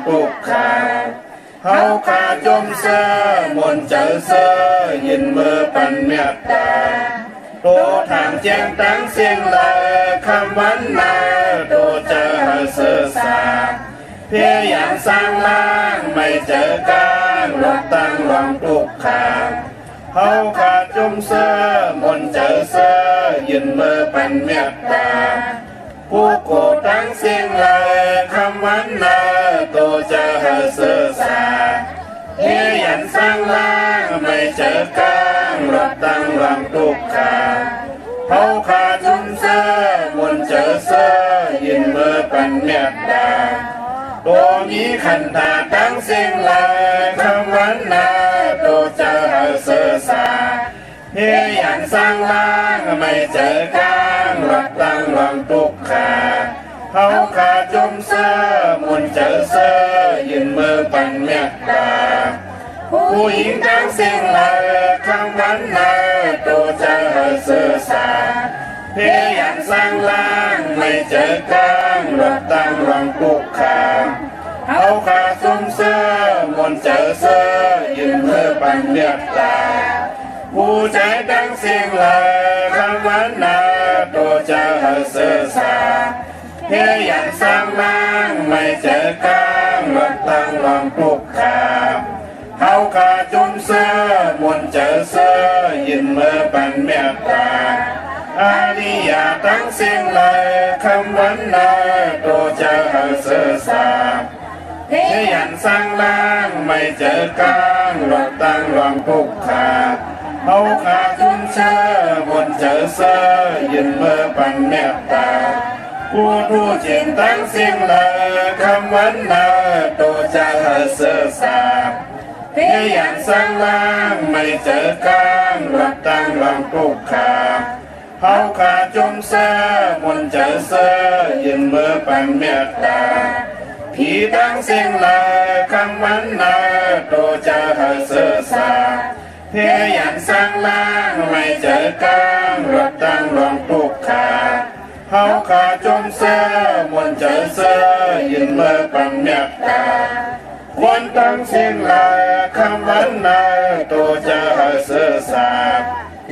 ตุกขาเฮาขาจมเสือมนเจอเสือยินมือปันเมตตาโตทางแจ้งตั้งเสียงเลยคำวันนาโตเจอเสือสาเพียอย่างสร้างล่างไม่เจอการลดตั้งรองตุกขาเฮาขาจมเสือมนเจอเสือยินมือปันเมตตาผู้โกตั้งเสียงเลยคำวันนาโตเจอเสือสาเฮียยันสร้างล่างไม่เจอกลางรถตั้งรองตุกขาเฮาขาจุนเสือมนเจอเสือยินมือปันเมตตาตัวมีขันตาตั้งเสียงเลยคำวันนาโตเจอเสือสาเฮียยันสร้างล่างไม่เจอกลางรถตั้งรองตุกขาเฮาขาจมเสือมนเจอเสือยินมือปันเมตตาผู้หญิงตั้งเสียงเลยคำวันนาโตเจอเสือสาเพียยันสร้างล่างไม่เจอกลางรถตั้งรองตุกขาเฮาขาจมเสือมนเจอเสือยินมือปันเมตตาผู้ใจตั้งเสียงเลยคำวันนาโตเจอเสือสาเพียยันสร้างล่างไม่เจอกลางรถตั้งรองตุกขาเฮาขาจุมเสือมนเจอเสือยินมือปันเมตตาอาริยาตั้งเสียงเลยคำวันนาโตเจอเสือสาเพียยันสร้างล่างไม่เจอกลางรถตั้งรองตุกขาเฮาขาจุมเสือมนเจอเสือยินมือปันเมตตาผู้ทูจินตั้งเสียงเลยคำวันนาโตเจอเสือสาเพียอย่างสร้างล่างไม่เจอกลางรถตั้งรองตุกขาเฮาขาจมเสือมนเจอเสือยินมือปันเมตตาผีตั้งเสียงเลยคำวันนาโตเจอเสือสาเพียอย่างสร้างล่างไม่เจอกลางรถตั้งรองตุกขาเฮาขาจมเสือมนเจอเสือยินมือปันเมตตาควรตั้งเสียงลายคำวันนาโตเจอเสือสา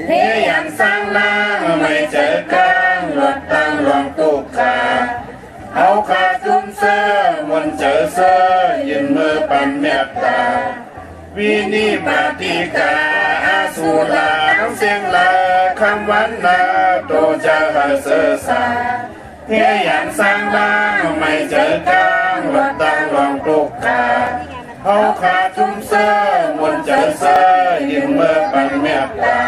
เพียยันสร้างล่างไม่เจอกลางรถตั้งรองตุกขาเฮาขาจุมเสือมนเจอเสือยินมือปันเมตตาวินิบาติกาอาสุลาตั้งเสียงลายคำวันนาโตเจอเสือสาเพียยันสร้างล่างไม่เจอกลางรถตั้งรองตุกขาเฮาขาจุมเสือมนเจอเสือยินมือปันเมตตา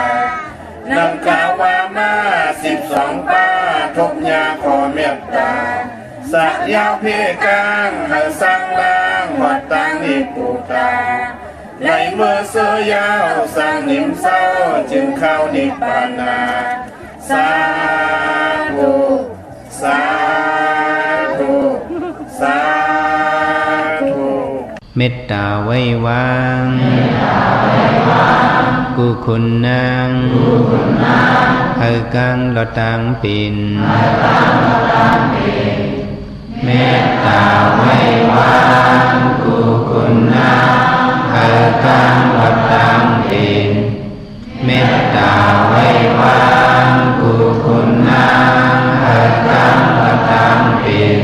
นำกาวามา12ป้าทุกยาขอเมตตาสักยาวเพียกลางให้สร้างล่างวัดตั้งนิปุตาในเมื่อเสือยาวสร้างนิมเศร้าจึงเข้านิพพานาสาธุสาธุสาธุเมตตาไว้วางกุคุณนางเฮกังลอตังปินเมตตาไว้วางกุคุณนางเฮกังลอตังปินเมตตาไว้วางกุคุณนางเฮกังลอตังปิน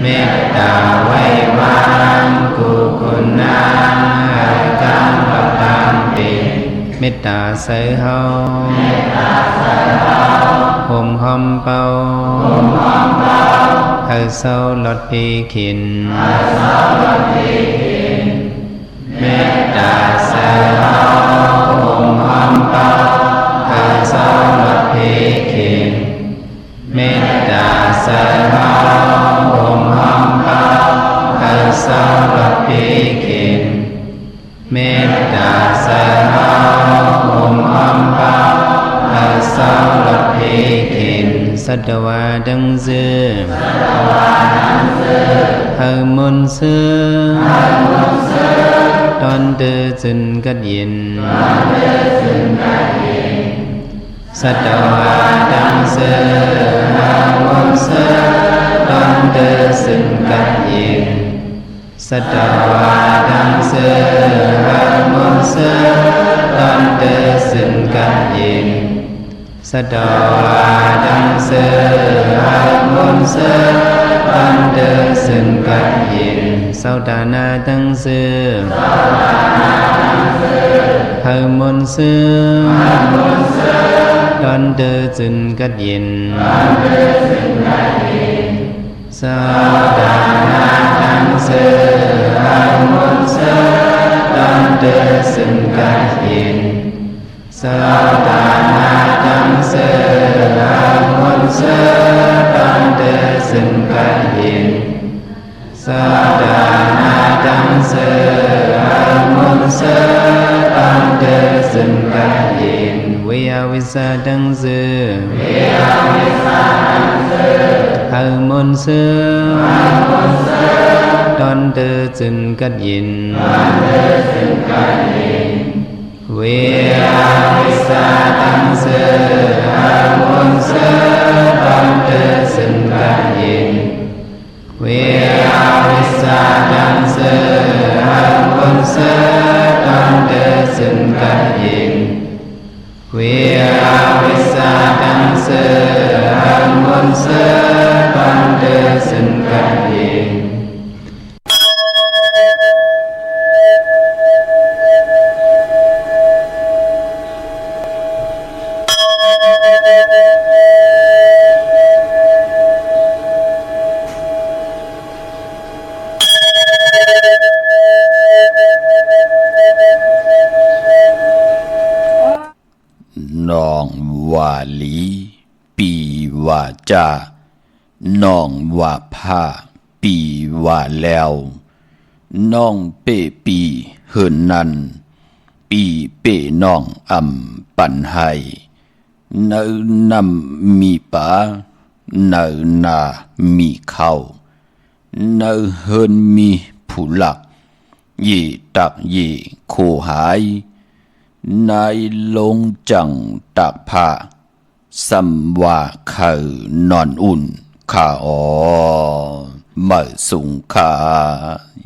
เมตตาไว้วางกุคุณนางเฮกังลอตังปินเมตตาใส่เฮาห่มหอมเป่าให้เศร้าลดปีขินเมตตาใส่เฮาห่มหอมเป่าให้เศร้าลดปีขินเมตตาใส่เฮาห่มหอมเป่าให้เศร้าลดปีขินเมตตาใส่เฮาห่มหอมเป่าให้เศร้าลดปีขินสัตวาดังเสือให้มนต์เสือตอนเดือจึนกัดยินสัตวาดังเสือให้มนต์เสือตอนเดือจึนกัดยินเ สตวาดังเสือหามนเสือตอนเดือสึนกันยินสตวาดังเสือหามนเสือตอนเดือสึนกันยินเสาดานาดังเสือหามนเสือตอนเดือสึนกันยินสาดานาดังเสือหามนเสือตอนเดือสึนกันยินสาดานาดังเสือหามนเสือตอนเดือสึนกันยินสาดานาดังเสือหามนเสือตอนเดือสึนกันยินวิยาวิสาดังเสือหามนเสือตอนเดือสึนกันยินเวียวิสาดังเสือหามนเสือตอนเดือสึนกันยินเวียวิสาดังเสือหามนเสือตอนเดือสึนกันยินเวียวิสาดังเสือหามนเสือตอนเดือสึนกันยินน้องว่าลีปีว่าจ้าน้องว่าผ้าปีว่าแล้วน้องเป้ปีเฮินนันปีเป้น้องปันให้เนื้อนำมีป่าเนื้อนามีเข้าเนื้อเฮินมีผู้หลักยี่ตักยี่โคหายนายลงจังตักผ้าสัมว่าเขานอนอุ่นข้าอ๋อไม่สุงขา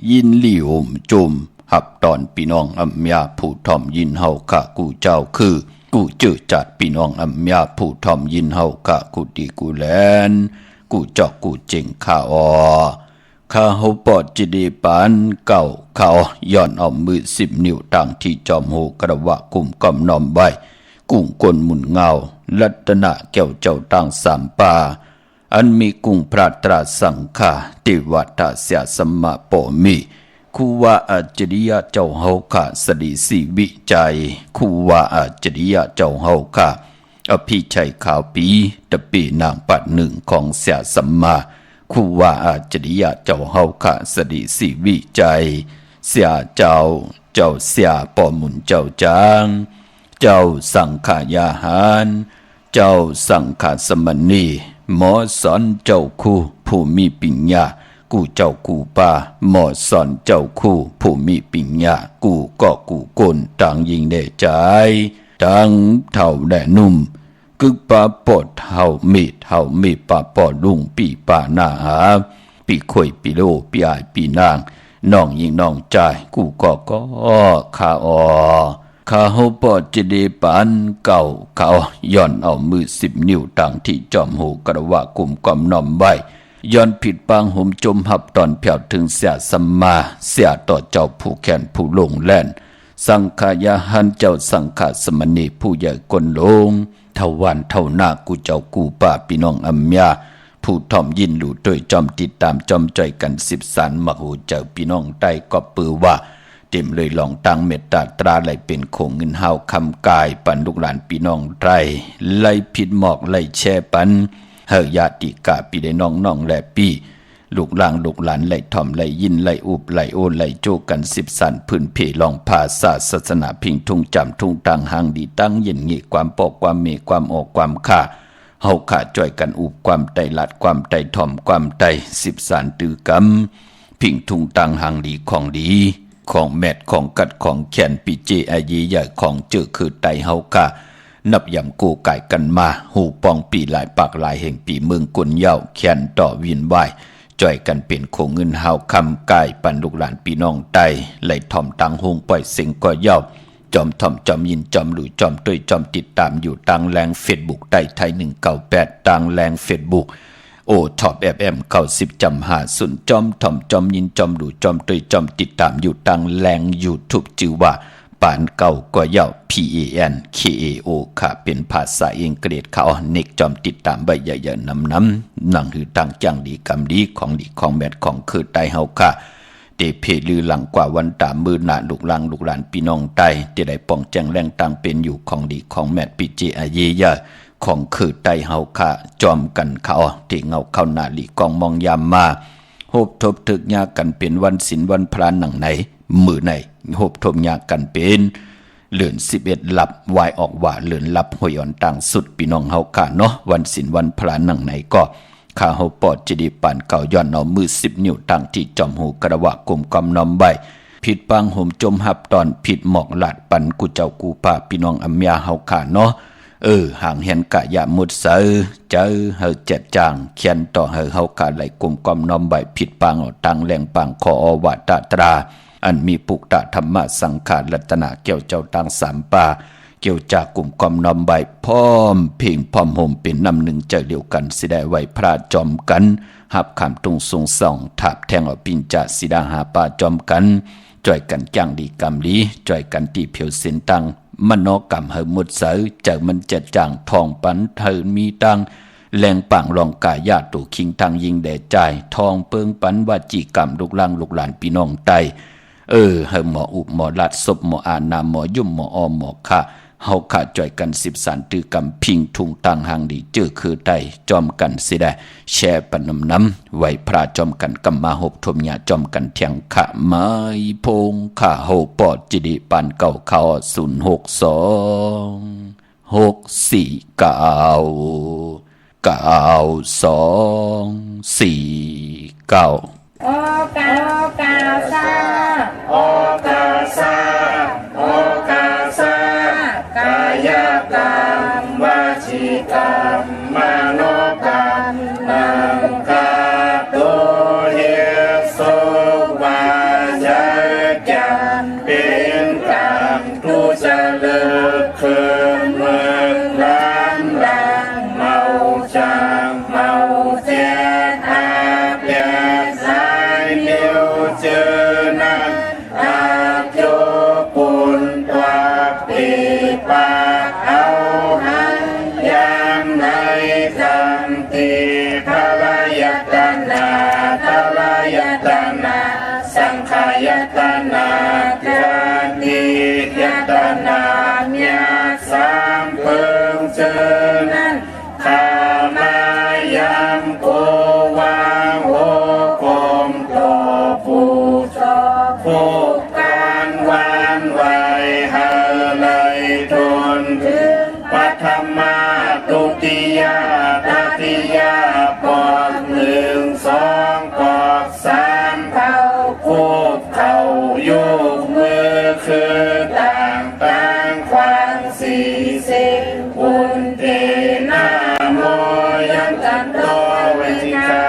ยินลี่ห่มจุมหับตอนพี่น้องอัมยาผู้ทอมยินเฮาข้ากูเจ้าคือกูเจอจัดพี่น้องอัมยาผู้ทอมยินเฮาข้ากูดีกูแลนกูเจาะกูเจงข้าอ๋อข้าเฮาปอดจิดีปานเก่าเขาย้อนเอามือ10 นิ้วตั้งที่จอมโหกระวะกุมกำนอมไว้กุ้งกลหมุนเงาลัตนะแก้วเจ้าตั้งสามป่าอันมีกุ้งพระตราสังฆาติวัตเสียสมมาโปมีคูว่าอัจฉริยะเจ้าเฮาข้าสดีสีวิจัยคูว่าอัจฉริยะเจ้าเฮาข้าอภิชัยขาวปีตะปีนางปัดหนึ่งของเสียสมมาคูว่าอาจริยะเจ้าเฮาข้าสดีสีวิจัยเสียเจ้าเสียปอมุนเจ้าจางเจ้าสังขายาหารเจ้าสังขสมณีหมอสอนเจ้าคู่ผู้มีปัญญากูเจ้ากูป่าหมอสอนเจ้าคู่ผู้มีปัญญากูก็กูกลต่างยิงได้ใจต่างเท่าแด่นุ่มกึกปาปอดเฮามีปาปอดลุงปีป่าหน้าหาปีข่อยปีโลปีอายปีนางน้องยิงน้องใจกูก็ข้าข้าเฮาปอดจะได้ปานเก่าเขาย้อนเอามือ10 นิ้วตั้งที่จอมโหกระวะกุมกอมน้อมไว้ย้อนผิดปางห่มจมหับตอนแผ่วถึงเสียสัมมาเสียต่อเจ้าผู้แขนผู้ลงแล่นสังขายาหันเจ้าสังขสมณีผู้ใหญ่กลลงเท่าวันเท่าหน้ากูเจ้ากูป่าพี่น้องอัมยาผู้ทอมยินหลู่โดยจอมติดตามจอมใจกัน10 สันมหูเจ้าพี่น้องใต้ก็ปือว่าเต็มเลยลองตั้งเมตตาตราไหลเป็นคงเงินเฮาคำกายปันลูกหลานพี่น้องไตรไหลผิดหมอกไหลแช่ปันเฮญาติกาปีได้น้องและปีลูกหลางลูกหลานไหลทอมไหลยินไหลอุบไหลโอนไหลโจกัน10 สันพื้นเพลองภาษาศาสนาพิงทุ่งจำทุ่งตังหางดีตั้งเย็นงี้ความปอกความเมความออกความค่าเฮาขาจ่อยกันอุบความไตลัดความไตถ่อมความไต10 สันตือกำพิงทุ่งตังหางดีของดีของแมดของกัดของแขนปีเจอายีใหญ่ของเจอคือไตเฮาค่ะนับยำกูไก่กันมาหูปองปีหลายปากหลายแห่งปีเมืองกุนเย้าแขนต่อวินไหว จ่อยกันเป็นโคเงินเฮาคำกายปันลูกหลานพี่น้องไตไหลถ่อมตังหงปล่อยเสียงก็เย้าจอมถ่อมจอมยินจอมหลู่จอมต้วยจอมติดตามอยู่ตังแรงเฟซบุ๊กไต้ไทย198ตังแรงเฟซบุ๊กโอท็อปFM 90จำหาสุนจอมถ่อมจอมยินจอมหลู่จอมต้วยจอมติดตามอยู่ตังแรง YouTube ชื่อว่าปานเก่าก็เย้า PANKAO ค่ะเป็นภาษาอังกฤษเขาเน็กจอมติดตามใบใหญ่ๆน้ำหนังหือตั้งจังดีกำดีของแมทของคือไตเฮาค่ะเตเพลือหลังกว่าวันตามมือหนาลูกหลานพี่น้องไตที่ได้ป้องแจงแรงต่างเป็นอยู่ของดีของแมทปิเจอาเยยะของคือไตเฮาค่ะจอมกันเขาที่เงาเข้าหน้าลีกองมองยามมาโฮบทบถึกยากันเป็นวันศีลวันพระหนังไหนมือไหนโฮบทบยากันเป็นเลือน11ลับวายออกว่าเลือนลับหวยอ่อนต่างสุดพี่น้องเฮาค่ะเนาะวันศีลวันพระหนังไหนก็ข้าเฮาปอดจะดีปานเก่าย้อนเอามือ10 นิ้วตั้งที่จอมหูกระวะกลมกำนอมใบผิดปังห่มจมหับตอนผิดหมอกหลาดปันกูเจ้ากูป่าพี่น้องอัมยาเฮาค่ะเนาะห่างเห็นกะยะมุดเสอเจอเฮาเจ็ดจางเขียนต่อเฮากะไหลกลมกำนอมใบผิดปังเอาตังแรงปังขออวตาตราอันมีปุกตะธรรมะสังขารรัตนะเกี่ยวเจ้าตังสามป่าเกี่ยวจากกลุ่มกอมนอมใบพร้อมเพ่งพร้อมห่มเป็นน้ำหนึ่งใจเดียวกันสิได้ไว้พระจอมกันหับคำตรงทรงส่องถาบแทงเอาปินจ่าสิดาหาป่าจอมกันจ่อยกันจ้างดีกรรมดีจ่อยกันตีเพียวเส้นตังมโนกรรมเฮมุดเสอเจอมันจะจางทองปันเธอมีตังแรงปังรองกายาตุคิงตังยิงแด่ใจทองเปิงปันวาจีกรรมลูกหลานพี่น้องไตเฮหมออุบหมอลัดศพหมออานาหมอยุ่มหมออหมอค่ะเฮาขาจ่อยกัน10 สารตือกำพิงทุงตังหางดีเจอคือไตจอมกันสิได้แช่ปนน้ำไว้พระจอมกันกำมาหบทมยาจอมกันเทียงขะไม้พงข้าเฮาปอดจิดีปานเก่าเขา062 649 2 4 9โอกาซาโอกาซาโอกาซากายกรรมวจีกรรมมโนกรรมนังกาโตเยสุวาจจารเป็นกรรมทุจริตคืนเมืองล้านดังเมาจางเมาเจ็ดอาเปียสายเดียวเจอนั้นอาโยปุนตัวปีปากเอาหันยามในคำตีทลายตนาทลายตนาสังขายตนาจานิยตนาเมียสามเพิ่งเจอนั้นข้ามายามโกวางโอกมโตผู้ชอบผู้การวานไว้หาเลยทนถึงปัทมาตุติยาตติยาปอก1 2ปอก3เท่าคูบเข่ายุกมือคือต่างความสี่สิ่งอุนเตนาโมยังกันโตเวทิกา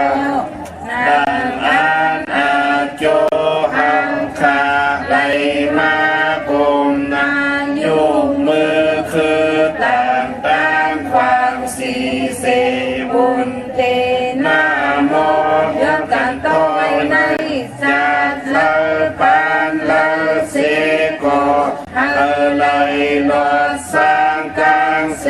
ดังอันอาโจหังคาไหลมากุมนายุกมือคือต่างความสี่สิ่งอุนเตนาโมยังกันโตในสัตว์เลปานเลเสโกเลยลอสร้างกลางเส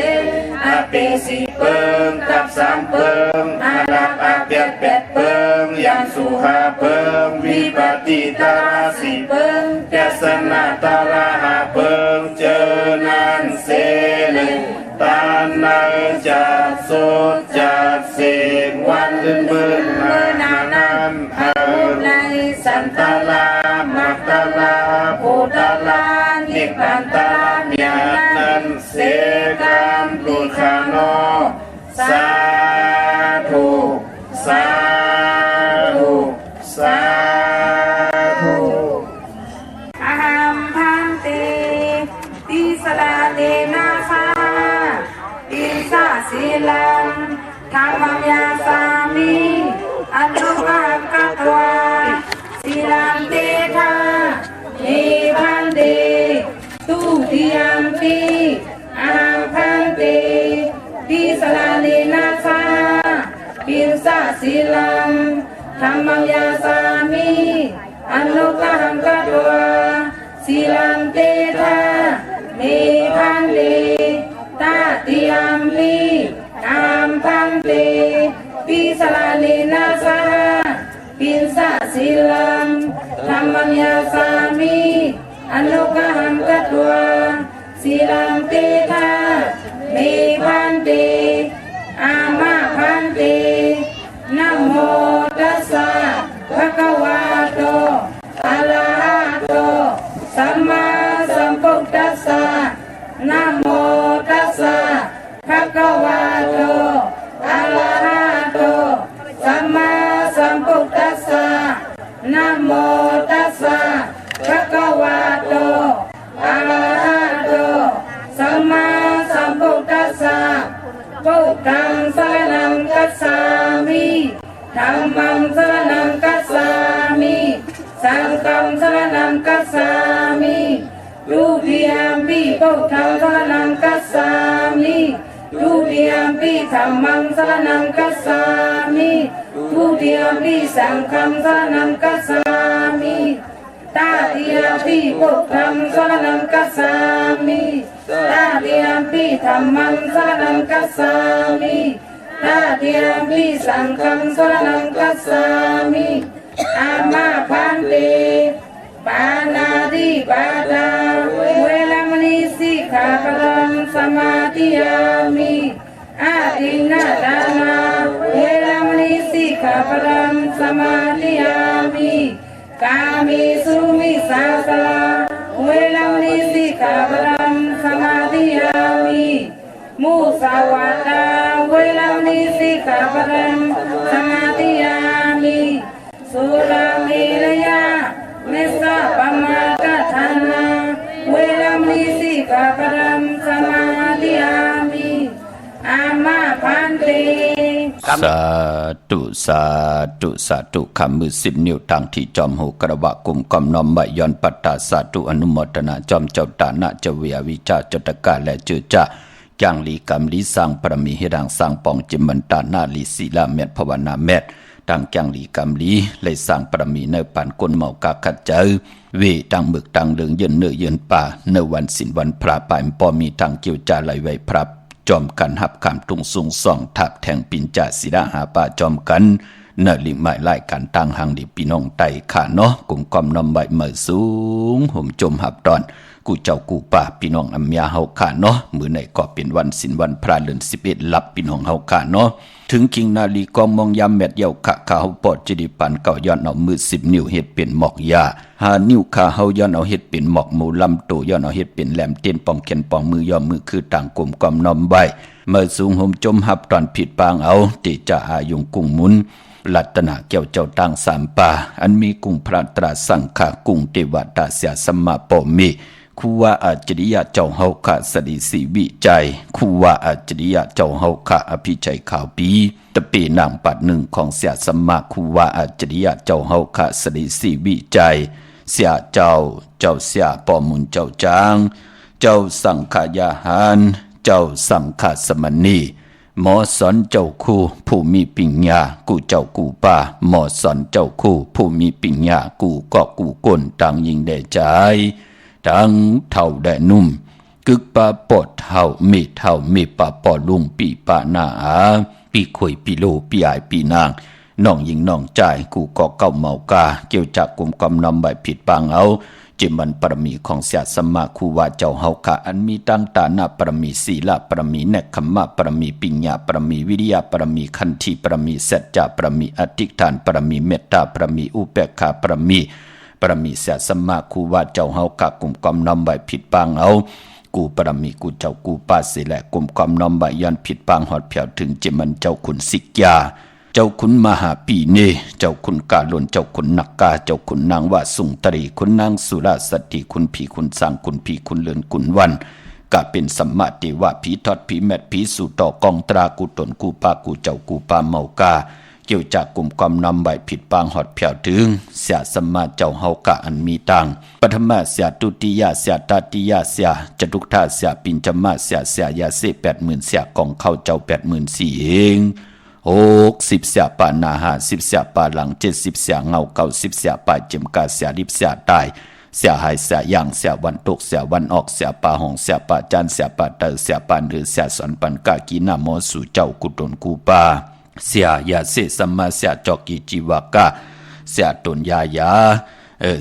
อปิสิเปิงกับ3เปิงอาลับอาเปียดเป็ดเปิงยังสุหาเปิงวิปติตาสิเปิงแกสนาตาลาหาเปิงเจอนันเสลตานาจัดสุดจัดเสกวันลื่นเมื่อนานำเฮในสันตาลามักตาลาภูตาลานิพพานตาเมียนันเสกามลุขานอสาธุสาธุสาธุ อหัมพันเตติสลาเนนาคาติสาศีลังธรรมยาสามิอนุภา ติอาหังพันติติสลาเนนาคาปินสะศีลังธัมมังยาสามิอนุกหังกัตวาศีลังเตทาเมพันเตตาติยัมปิอามพันเตติสลาเนนาคาปินสะศีลังธัมมังยาสามิอนุกหังกัตวาศีลังเตทาเมพันเตอามาพันเตนะโมตัสสะภะคะวะโตอะระหะโตสัมมาสัมพุทธัสสะนะโมตัสสะภะคะวะโตอะระหะโตสัมมาสัมพุทธัสสะนะโมตัสสะภะคะวะโตอะระหะโตสัมมาสัมพุทธัสสะพุทธังสรณังคัจฉามิธัมมังสรณังคัจฉามิสังฆังสรณังคัจฉามิทุติยมปิพุทธังสรณังคัจฉามิทุติยมปิธัมมังสรณังคัจฉามิทุติยมปิสังฆังสรณังคัจฉามิตาติยมปิพุทธังสรณังคัจฉามิตาติยมปิธัมมังสรณังคัจฉามิตาติยมปิสังฆังสรณังคัจฉามิอามาพันเตปานาติปาตาเวรมณีสิกขาปะทังสมาธิยามิอาทินนาทานาเวรมณีสิกขาปะทังสมาธิยามิกามิสุมิสาสลาเวรมณีสิกขาปะทังสมาธิยามิมุสาวาทาเวรมณีสิกขาปะทังสมาธิยามิสุราเมรยาเมสะปะมาทฐานาเวรมณีสิกขาปะทังสมาธิยามิอามาพันเตสาธุสาธุสาธุคำมือ10 นิ้วทางที่จอมหูกระบะกุมกอมน้อมใบย้อนปัตตาสาธุอนุโมทนาจอมเจ้าตานะเจเวียวิจาจตกาและจือจะจังลีกรรมลีสร้างปรมีให้ดังสร้างปองจิมมันตานาลีศีลาเมตภาวนาเมตดังจังลีกรรมลีเลยสร้างปรมีในปันกลเมากาขัดเจอเวดังบึกดังเลืองเย็นเนื้อเย็นป่าในวันสินวันพระป่ายปอมีทางเกี่ยวจาไหลไว้พรับจอมกันหับคำตุงสูงส่องทับแทงปินจ่าศิลาหาป่าจอมกันเนื้อลิงไม้ไล่กันตั้งหังดิพี่น้องไตขาเนาะกลุ่มกอมน้ำใบเมื่อสูงห่มจมหับดอนกูเจ้ากูป่าพี่น้องอัมยาเฮาขาเนาะมื้อไหนก็เป็นวันสินวันพระเดือน11ลับพี่น้องเฮาขาเนาะถึงคิงนาลีกองมองยามแมดเยี่ยวขะขาเฮาปอดจิดิปันเก่าย้อนเอามือ10 นิ้วเฮ็ดเป็นหมอกยา5 นิ้วขาเฮาย้อนเอาเฮ็ดเป็นหมอกหมูลำโตย้อนเอาเฮ็ดเป็นแหลมเตียนปองเข็นปองมือย่อมมือคือต่างกลมกอมน้อมใบเมื่อสูงห่มจมหับตอนผิดปางเอาติจะอายุงกุ้งมุนลัตนาเกี่ยวเจ้าตั้งสามป่าอันมีกุ้งพระตราสังฆากุ้งเทวดาเสียสมมาปมีคูว่าอาจริยะเจ้าเฮาขะสดิสีวิจัยคูว่าอาจริยะเจ้าเฮาขะอภิชัยข่าวปีตะปีนางปัดหนึ่งของเสียสมมาคูว่าอาจริยะเจ้าเฮาขะสดิสีวิจัยเสียเจ้าเสียปอมุนเจ้าจางเจ้าสังขยาหารเจ้าสังฆสมณีหมอสอนเจ้าคู่ผู้มีปัญญากูเจ้ากูป่าหมอสอนเจ้าคู่ผู้มีปัญญากูก็กูก้นต่างยิงได้ใจต่างเท่าได้นุ่มกึกปาปอดเท่ามีปาปอลุงปีปาหน้าปีข่อยปีโลปีอายปีนางน้องยิงน้องใจกูก็เก่าเมากาเกี่ยวจากกลุ่มกำนำใบผิดปางเอาจิมันปรมีของเสียสมมาคูว่าเจ้าเฮาขะอันมีตั้งตานาปรมีศีลปรมีเนคขมะปรมีปิญญาปรมีวิริยะปรมีขันธิปรมีสัจจะปรมีอธิษฐานปรมีเมตตาปรมีอุเบกขาปรมีเสียสมมาคูว่าเจ้าเฮาขะกลุ่มกำนำใบผิดปางเอากูปรมีกูเจ้ากูปาสิแลกลุ่มกำนำใบยันผิดปางหอดเผียวถึงจิมันเจ้าขุนสิกยาเจ้าคุณมหาปีเนเจ้าคุณกาลนเจ้าคุณนักกาเจ้าคุณนางว่าสุงตรีคุณนางสุราสติคุณผีคุณสร้างคุณผีคุณเลือนคุณวันกะเป็นสัมมาเทวะผีทอดผีแมดผีสู่ต่อกองตรากูตนกูปากูเจ้ากูปาเมากา เกี่ยวจากกลุ่มความนำใบผิดปางหอดเผียวถึงเสียสมมาเจ้าเฮากะอันมีตังปฐมเสียตุติยาเสียตติยาเสียจตุกธาเสียปิญจมาเสียยาเส80,000เสียกองเข้าเจ้า84,000เอง60เสียปานาหา10เสียปาหลัง70เสียเงา90เสียปาเจมกาเสียดิบเสียตายเสียหายเสียย่างเสียวันตกเสียวันออกเสียปาหงเสียปาจันเสียปาเตอเสียปานหรือเสียสอนปันกากีนาโมสู่เจ้ากุตนกูปาเสียยาเสสัมมาเสียจอกกิจิวากะเสียตนยายา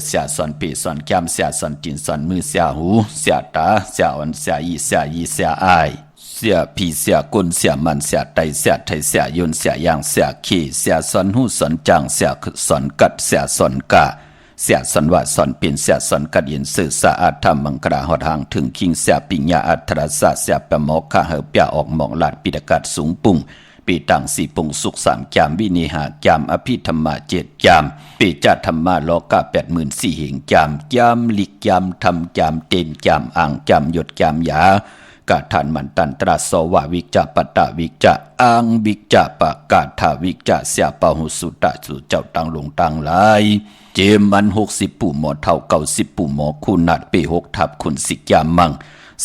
เสียสอนปีสอนแก้มเสียสอนจินสอนมือเสียหูเสียตาเสียอ่อนเสียอีเสียยีเสียอายเสียผีเสียกุนเสียมันเสียไตเสียไทยเสียยนเสียยางเสียขี้เสียสอนหูสอนจางเสียสอนกัดเสียสอนกะเสียสอนว่าสอนเป็นเสียสอนกัดยินสื่อสะอาดธรรมมังกราหอดหางถึงคิงเสียปิญญาอัตระสะเสียปะหมอกะเฮเปียออกหมองลาดปิดกัดสูงปุ่งปีตังสี่ปุงสุข3 จามวินิหาจามอภิธรรมะ7 จามปีจัตธรรมะโลกะ84,000 หิงจามจามลิกจามธรรมจามเตนจามอ่างจามหยดจามยากาทานมันตันตราโสวะวิกจะปตะวิกจะอังวิกจะปะกาทาวิกจะเสียปะหุสุตะสุเจ้าตังลงตังหลายเจมัน60ปู่หมอเท่า90ปู่หมอคูนัดปี6ทับคุณสิกยามมัง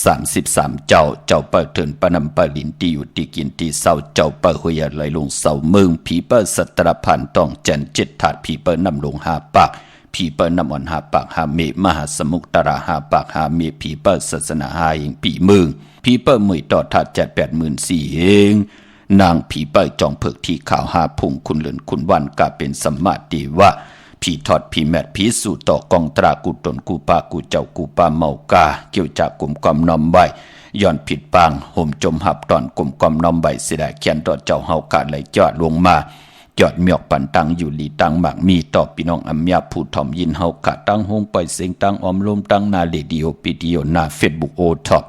33เจ้าเปิดเถินปนำปลินตีอยู่ตีกินตีเศร้าเจ้าเปิดหุยไหลลงเสาเมืองผีเปิดสัตรพันต้องแจน7 ถาดผีเปิดนำลง5 ปากผีเปิดนำอ่อน5 ปาก5 เมมหาสมุกตระ5 ปาก5 เมผีเปิดศาสนา5 เองปีเมืองผีเปิดมือต่อถาด84,000 เองนางผีเปิดจองเพิกที่ข่าว5 พุ่งคุณเหลือนคุณวันกาเป็นสัมมาติว่าผีทอดผีแมดผีสู่ต่อกองตรากุตนกูปากูเจ้ากูปาเมากาเกี่ยวจากกลุ่มกอมนอมใบย้อนผิดปางห่มจมหับตอนกลุ่มกอมนอมใบเสียดายเขียนต่อเจ้าเฮากาไหลจอดลงมาจอดเมียกปันตังอยู่ลีตังหมากมีต่อพี่น้องอัมยาผู้ถ่อมยินเฮากาตั้งหงไปเสียงตั้งออมลมตั้งนาเรดิโอปีดิโอนาเฟซบุ๊กโอท็อป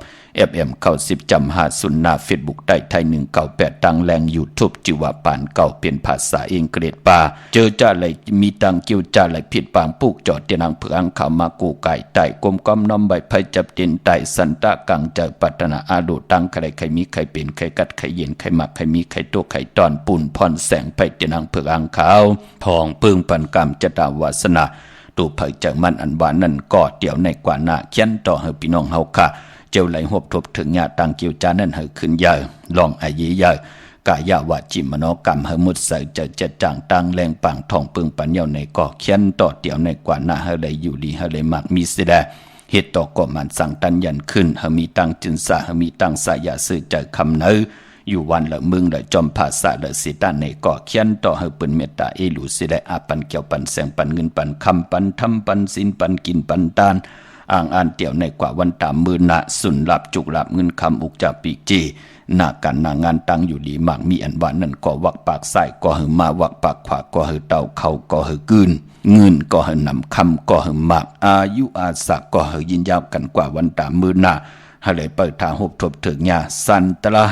FM 90 จำ50 หน้า Facebook ใต้ไทย198ตังแรง YouTube จิวาปานเก่าเปลี่ยนภาษาเองเกรดป่าเจอจ้าไหลมีตังกิ้วจ้าไหลผิดปางปลูกจอดเตียนังเผืองข่าวมากูไก่ไต่กลมก้อมน้อมใบไผ่จับเตียนไต่สันตะกังเจอปัตนาอาโดตังใครใครมีใครเป็นใครกัดใครเย็นใครหมักใครมีใครโตใครตอนปุ่นพรแสงไผ่เตียนังเผืองขาวทองปึ้งปันกรรมจตาวาสนาตูไผ่จากมันอันหวานนั่นก่อเดี่ยวในกว่าหน้าเขียนต่อให้พี่น้องเฮาค่ะเจ้าไหลหบทบถึงญาตังเกี่ยวจานั่นให้ขึ้นเยอะลองอายีเยอะกายาวาจิมโนกรรมให้มุดใส่จะจางตังแรงปังทองปึงปัญญาในก่อเขียนต่อเดี่ยวในกว่าหน้าให้เลยอยู่ดีให้เลยมักมีเสดเหตุต่อก่อมันสั่งตันยันขึ้นให้มีตังจึนสาให้มีตังสายาซื้อใจคำเนื้ออยู่วันละมึงละจอมภาษาละสิตาในก่อเขียนต่อให้เป็นเมตตาเอลูสิได้อาปันเกี่ยวปันแสงปันเงินปันคำปันทำปันสินปันกินปันตานอ่างอ่านเตี่ยวในกว่าวันตามมือนะสุนหลับจุกหลับเงินคำอุกจากปีกจีหน้ากันหน้างานตั้งอยู่ดีมากมีอันว่านั่นก็วักปากใส่ก็หือมาวักปากขวาก็หือเต่าเขาก็หือกืนเงินก็หือนำคำก็หือมากอายุอาศักก็หือยินยาวกันกว่าวันตามมือนะให้เลยเปิดทางหบทบถึงญาสันตระ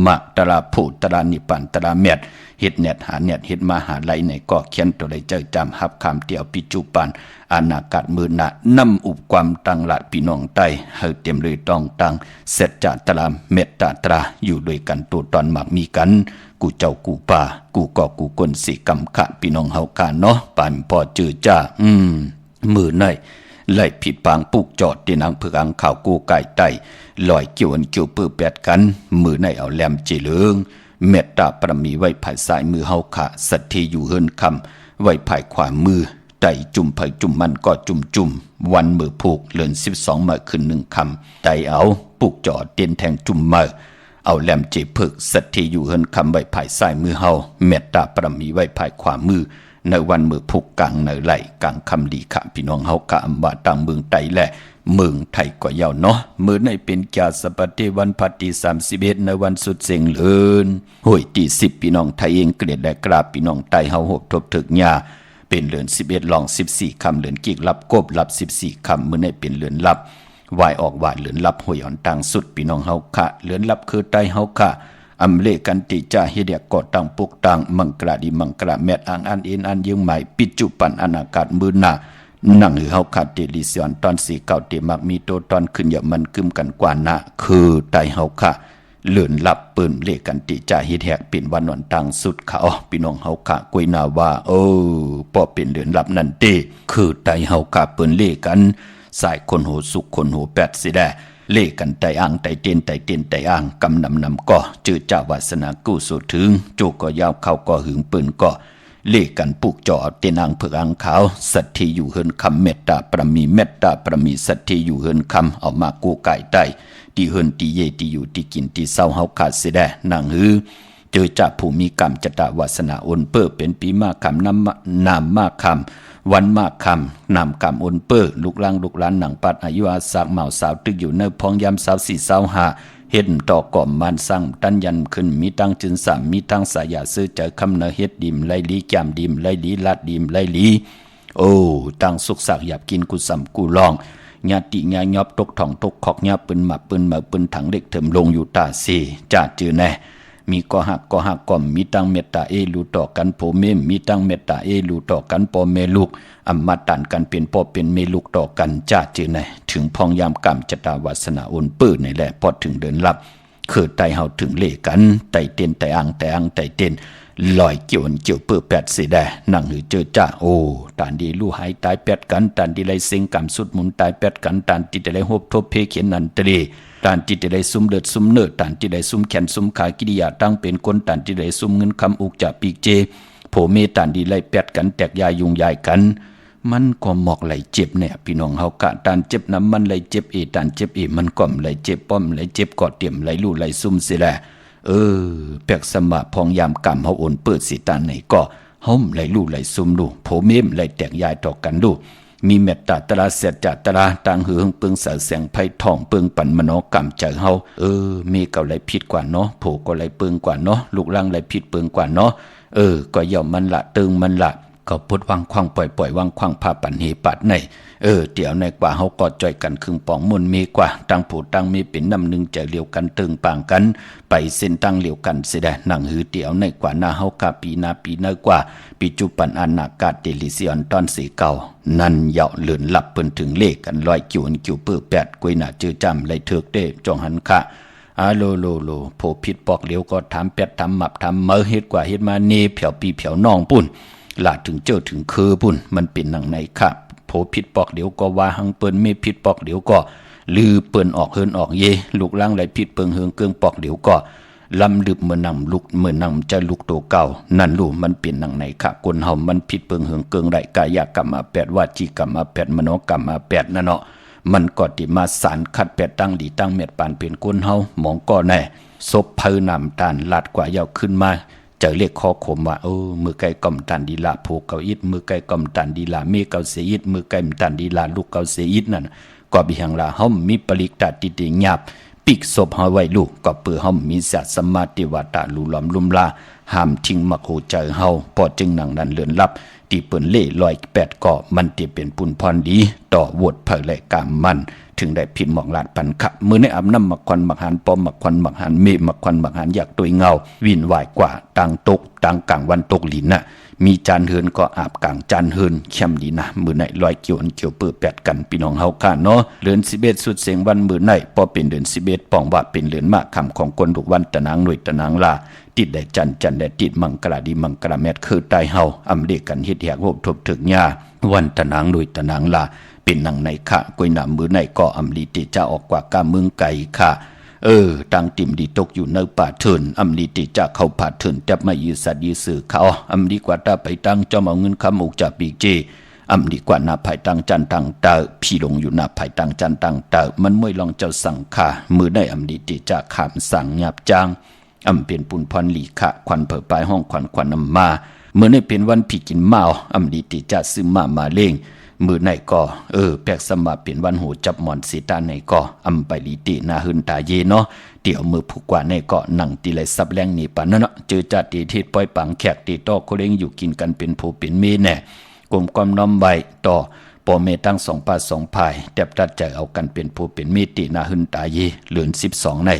มะตระผูตระนิปันตระเม็ดเฮ็ดเน็ตหาเน็ตเฮ็ดมาหาไหลในก็เขียนตัวใดเจอจำหับคำเตียวปิจุปันอนาคตมือหน้านำอุปความตังละพี่น้องใต้เฮาเต็มเลยต้องตังเสร็จจากตระเม็ดตาตราอยู่ด้วยกันตัวตอนหมักมีกันกูเจ้ากูป่ากูก็กูกนสิกำขะพี่น้องเฮากันเนาะปานพอจือจ้ามือในไล่ผิดปางปุกจอดที่นางเผืองข่าวกูไก่ไตลอยเกี่ยวอันเกี่ยวปื้อแปดกันมือในเอาแหลมจีเหลืองเมตตาประมีไว้ภายซ้ายมือเฮาขะสัตทีอยู่เฮินคำไว้ภายขวามือไตจุ่มไผจุ่มมันก็จุ่มวันมือผูกเลือน12มื้อขึ้น1คำไตเอาปุกจอดเตียนแทงจุ่มมือเอาแหลมจีพึกสัตทีอยู่เฮินคำไว้ภายซ้ายมือเฮาเมตตาประมีไว้ภายขวามือในวันมือผูกกลางในไหลกลางคำดีขะพี่น้องเฮากะอำบาต่างเมืองไตแหละเมืองไทยก็ยาวเนาะมื้อในเป็นกาสปฏิวันพัดที่31ในวันสุดเสียงเลินห้วยที่10พี่น้องไทยเองเกลียดและกราบพี่น้องไตเฮาหบทบถึกญาเป็นเลือน11ลอง14คำเลือนกิกลับกบลับ14คำมื้อในเป็นเลือนลับวายออกวาดเลือนลับห้วยอ่อนต่างสุดพี่น้องเฮาคะเลือนลับคือไตเฮาคะอำเลกันติจาเฮเดียกอตังปุกตังมังกราดีมังกราแมดอ่างอันเอ็นอันยึงใหม่ปิจุปันอนาคตมือหน้านั่งหือเฮาขาดเตลิเซียนตอน4 9เตมักมีโตตอนขึ้นอย่ามันกึมกันกว่านะคือไตเฮาค่ะ เลื่อนลับปืนเลกันติจ่าเฮ็ดแหกเป็นวันนอนตังสุดเขาพี่น้องเฮากะกวยนาว่าปอเป็นเลื่อนลับนั่นติคือไตเฮากะปืนเลกันสายคนโหสุกคนโหแปดสิแดเลกันไตอ่างไตเตียนไตเตียนไตอ่างกำนำก่อจื้อเจ้าวาสนากู้สุดถึงโจก็ยาวเข้าก็หึงปืนก็เลกันปลูกจ่อเตียนอ่างเผือกอ่างขาวสัตที่อยู่เฮินคำเมตตาประมีเมตตาประมีสัตที่อยู่เฮินคำเอามากู้ไก่ไตที่เฮินที่เยที่อยู่ที่กินที่เศร้าเฮาขาดสิแดนางหือเจอจากผู้มีกรรมจตาวาสนาอนเปื้อเป็นปีมาคำนามมาคำวันมาคำนำกรรมอนเปื้อลูกหลานหนังปัดอายุอาสากเหมาสาวตึกอยู่ในพองยำสาวสี่สาวหาเฮ็ดต่อก่อมมันสั่งตันยันขึ้นมีตั้งจึนสามมีตั้งสายาซื้อเจอคำเนเฮ็ดดิมไลลีแก้มดิมไลลีลัดดิมไลลีตั้งสุกสักหยับกินกุสัมกูลองญาติญายอบตกถ่องตกขอกญาปืนหมาปืนมาปืนถังเด็กเถิมลงอยู่ตาสีจ่าจือแน่มีก็หักก่อมมีตั้งเมตตาลูต่อกันโผเมมมีตั้งเมตตาลูต่อกันปอเมลูกอำมาตันกันเป็นพ่อเป็นเมลูกต่อกันจ่าจือแน่ถึงพองยามกรรมจตาวาสนาอนปื้อในแหละพอถึงเดินลับคือไตเฮาถึงเลกันไตเต้นไตอ่างไตเต้นลอยเกี่ยวเปื้อแปดสิแดนั่งหือเจอจ้าตานดีลู่หายตายแปดกันตานดีไรเซ็งกำสุดหมุนตายแปดกันตานติดอะไรหบทบเพเขียนนันตรีตานติดอะไรซุ่มเลือดซุ่มเนื้อตานติดอะไรซุ่มแขนซุ่มขากิริยาตั้งเป็นคนตานติดอะไรซุ่มเงินคำอุกจ่าปีกเจโผเมตานดีไรแปดกันแตกยายุงยายกันมันก็หมอกไหลเจ็บเนี่ยพี่น้องเฮากะตานเจ็บน้ำมันไหลเจ็บตานเจ็บมันก่อมไหลเจ็บป้อมไหลเจ็บกอดเตี่ยมไหลลู่ไหลซุ่มสิแลแปกสมะพองยามกรรมเฮาโอนเปิดสิตานไหนก็เฮาไหลลู่ไหลซุ่มดูโผเมมไหลแตกยายต่อกันดูมีเมตตาตระเสจจตระต่างหือเปิงเสแสงไผท่องเปิงปันมโนกรรมใจเฮามีเก่าไหลผิดกว่าเนาะโผก็ไหลเปิงกว่าเนาะลูกล่างไหลผิดเปิงกว่าเนาะก็ย่อมมันละตึงมันละก็พุดวางคว้างปล่อยวางคว้างพาปันเหปัดในเดี๋ยวในกว่าเฮาก็จ่อยกันครึ่งปองมุนมีกว่าตั้งผู้ตั้งมีเป็นน้ำหนึ่งใจเลียวกันตึงปางกันไปเส้นตั้งเลียวกันเสียได้นั่งหือเดี๋ยวในกว่าหน้าเฮากะปีหน้าปีเนกว่าปีจุปันอานากาศเดลิซิออนตอนสีเก่านั่นเหยาะเลื่อนหลับเปิ้นถึงเลขกันลอยกิ่วเปื้อแปดกวยหน้าจื้อจำไหลเถิกเด้จองหันคะโลโผผิดปอกเหลียวก็ถามแปดถามหมับถามเมอเฮ็ดกว่าเฮ็ดมาเนเผียวปีเผียวน้องปุ่นลาถึงเจ้าถึงคือปุ่นมันเป็นหนังไหนครับโผผิดปอกเดี๋ยวก็ว่าหังเปิ้นไม่ผิดปอกเดี๋ยวก็ลือเปิ้นออกเฮินออกเยลูกล่างไหลผิดเปิงเฮืองเกืองปอกเดี๋ยวก็ลำลึกเมื่อนำลุกเมื่อนำจะลุกโตเก่านั่นลูกมันเป็นหนังไหนค่ะคนเฮามันผิดเปิงเฮืองเกืองได้กายกรรมมาแปดวาจีกรรมมาแปดมโนกรรมมาแปดนั่นเนาะมันก็ติมาสารคัดแปดตั้งดีตั้งเม็ดปานเป็นคนเฮามองก็แน่ศพเพิ่นำตานลาดกว่ายาวขึ้นมาเจอเรียกคอขมว่ามือไก่ก่อมตันดีละผูกเกาอิดมือไก่ก่อมตันดีละเมเกาเสียอิดมือไก่ตันดีละลูกเกาเสียอิดนั่นก็บิหังละเฮามีปริกตาติติหยาบปิกศพเฮาไว้ลูกก็เปื่อเฮามีสัตสมาติวาตาลุล้อมลุมลาห้ามทิ้งมักโหใจเฮาพอจึงหนังนั้นเลื่อนลับที่เปิ้นเล่ลอยแปดก็มันติเป็นปุ่นพรดีต่อวดเผยและกามมันถึงได้ผิดหมอกลาดปันขะมือในอาบน้ำมักควันมักหันปอมมักควันมักหันเมมักควันมักหันอยากตัวเงาวินวายกว่าต่างตกต่างกลางวันตกหลินน่ะมีจานเฮินก็อาบกลางจานเฮินเข้มดีนะมือในลอยเกี่ยวเปื้อแปดกันพี่น้องเฮาค่ะเนาะเดือน11สุดเสียงวันมือในพอเป็นเดือน11ป้องว่าเป็นเดือนมากคำของคนทุกวันตะนางหน่วยตะนางลาติดได้จันได้ติดมังกรดีมังกรแมทคือตายเฮาอำเดกันเฮ็ดแหกโหบทบถึกหญ้าวันตะนางหน่วยตะนางลาเป็นหนังในค่ะกวยหนามมือในก็อำลีติจะออกกว่ากาเมืองไก่ค่ะตังติ่มดีตกอยู่ในป่าเถินอำลีติจะเข้าป่าเถินแต่ไม่ยืสัตยืสื่อเขาอำลีกว่าตาไปตั้งจอมเอาเงินคำอุกจากปีเจอำลีกว่าหน้าภายตั้งจันตังเตอพี่ลงอยู่หน้าภายตั้งจันตังเตอมันมวยลองเจ้าสั่งค่ะมือในอำลีติจะขามสั่งหยาบจางอำเป็นปุ่นพรหลีค่ะควันเผอปลายห้องควันนำมาเมื่อในเป็นวันผีกินเมาอำลีติจะซื้อมาเล่งมือไหนก็แปลกสมาเป็นวันหูจับหมอนสีตาไหนก็อำไปลีตินาหึนตาเยเนาะเดี๋ยวมือผูกกว่าในก็นั่งตีไหลซับแรงนี่ปานนั่นเนาะเจอจัดตีเทศปล่อยปังแขกตีต่อโคเล้งอยู่กินกันเป็นผู้เป็นเมแน่กลมความน้อมใบต่อปอเมตั้งสองป่าสองภายแทบตัดใจเอากันเป็นผู้เป็นเมตินาหึนตาเยเหลือน12ใน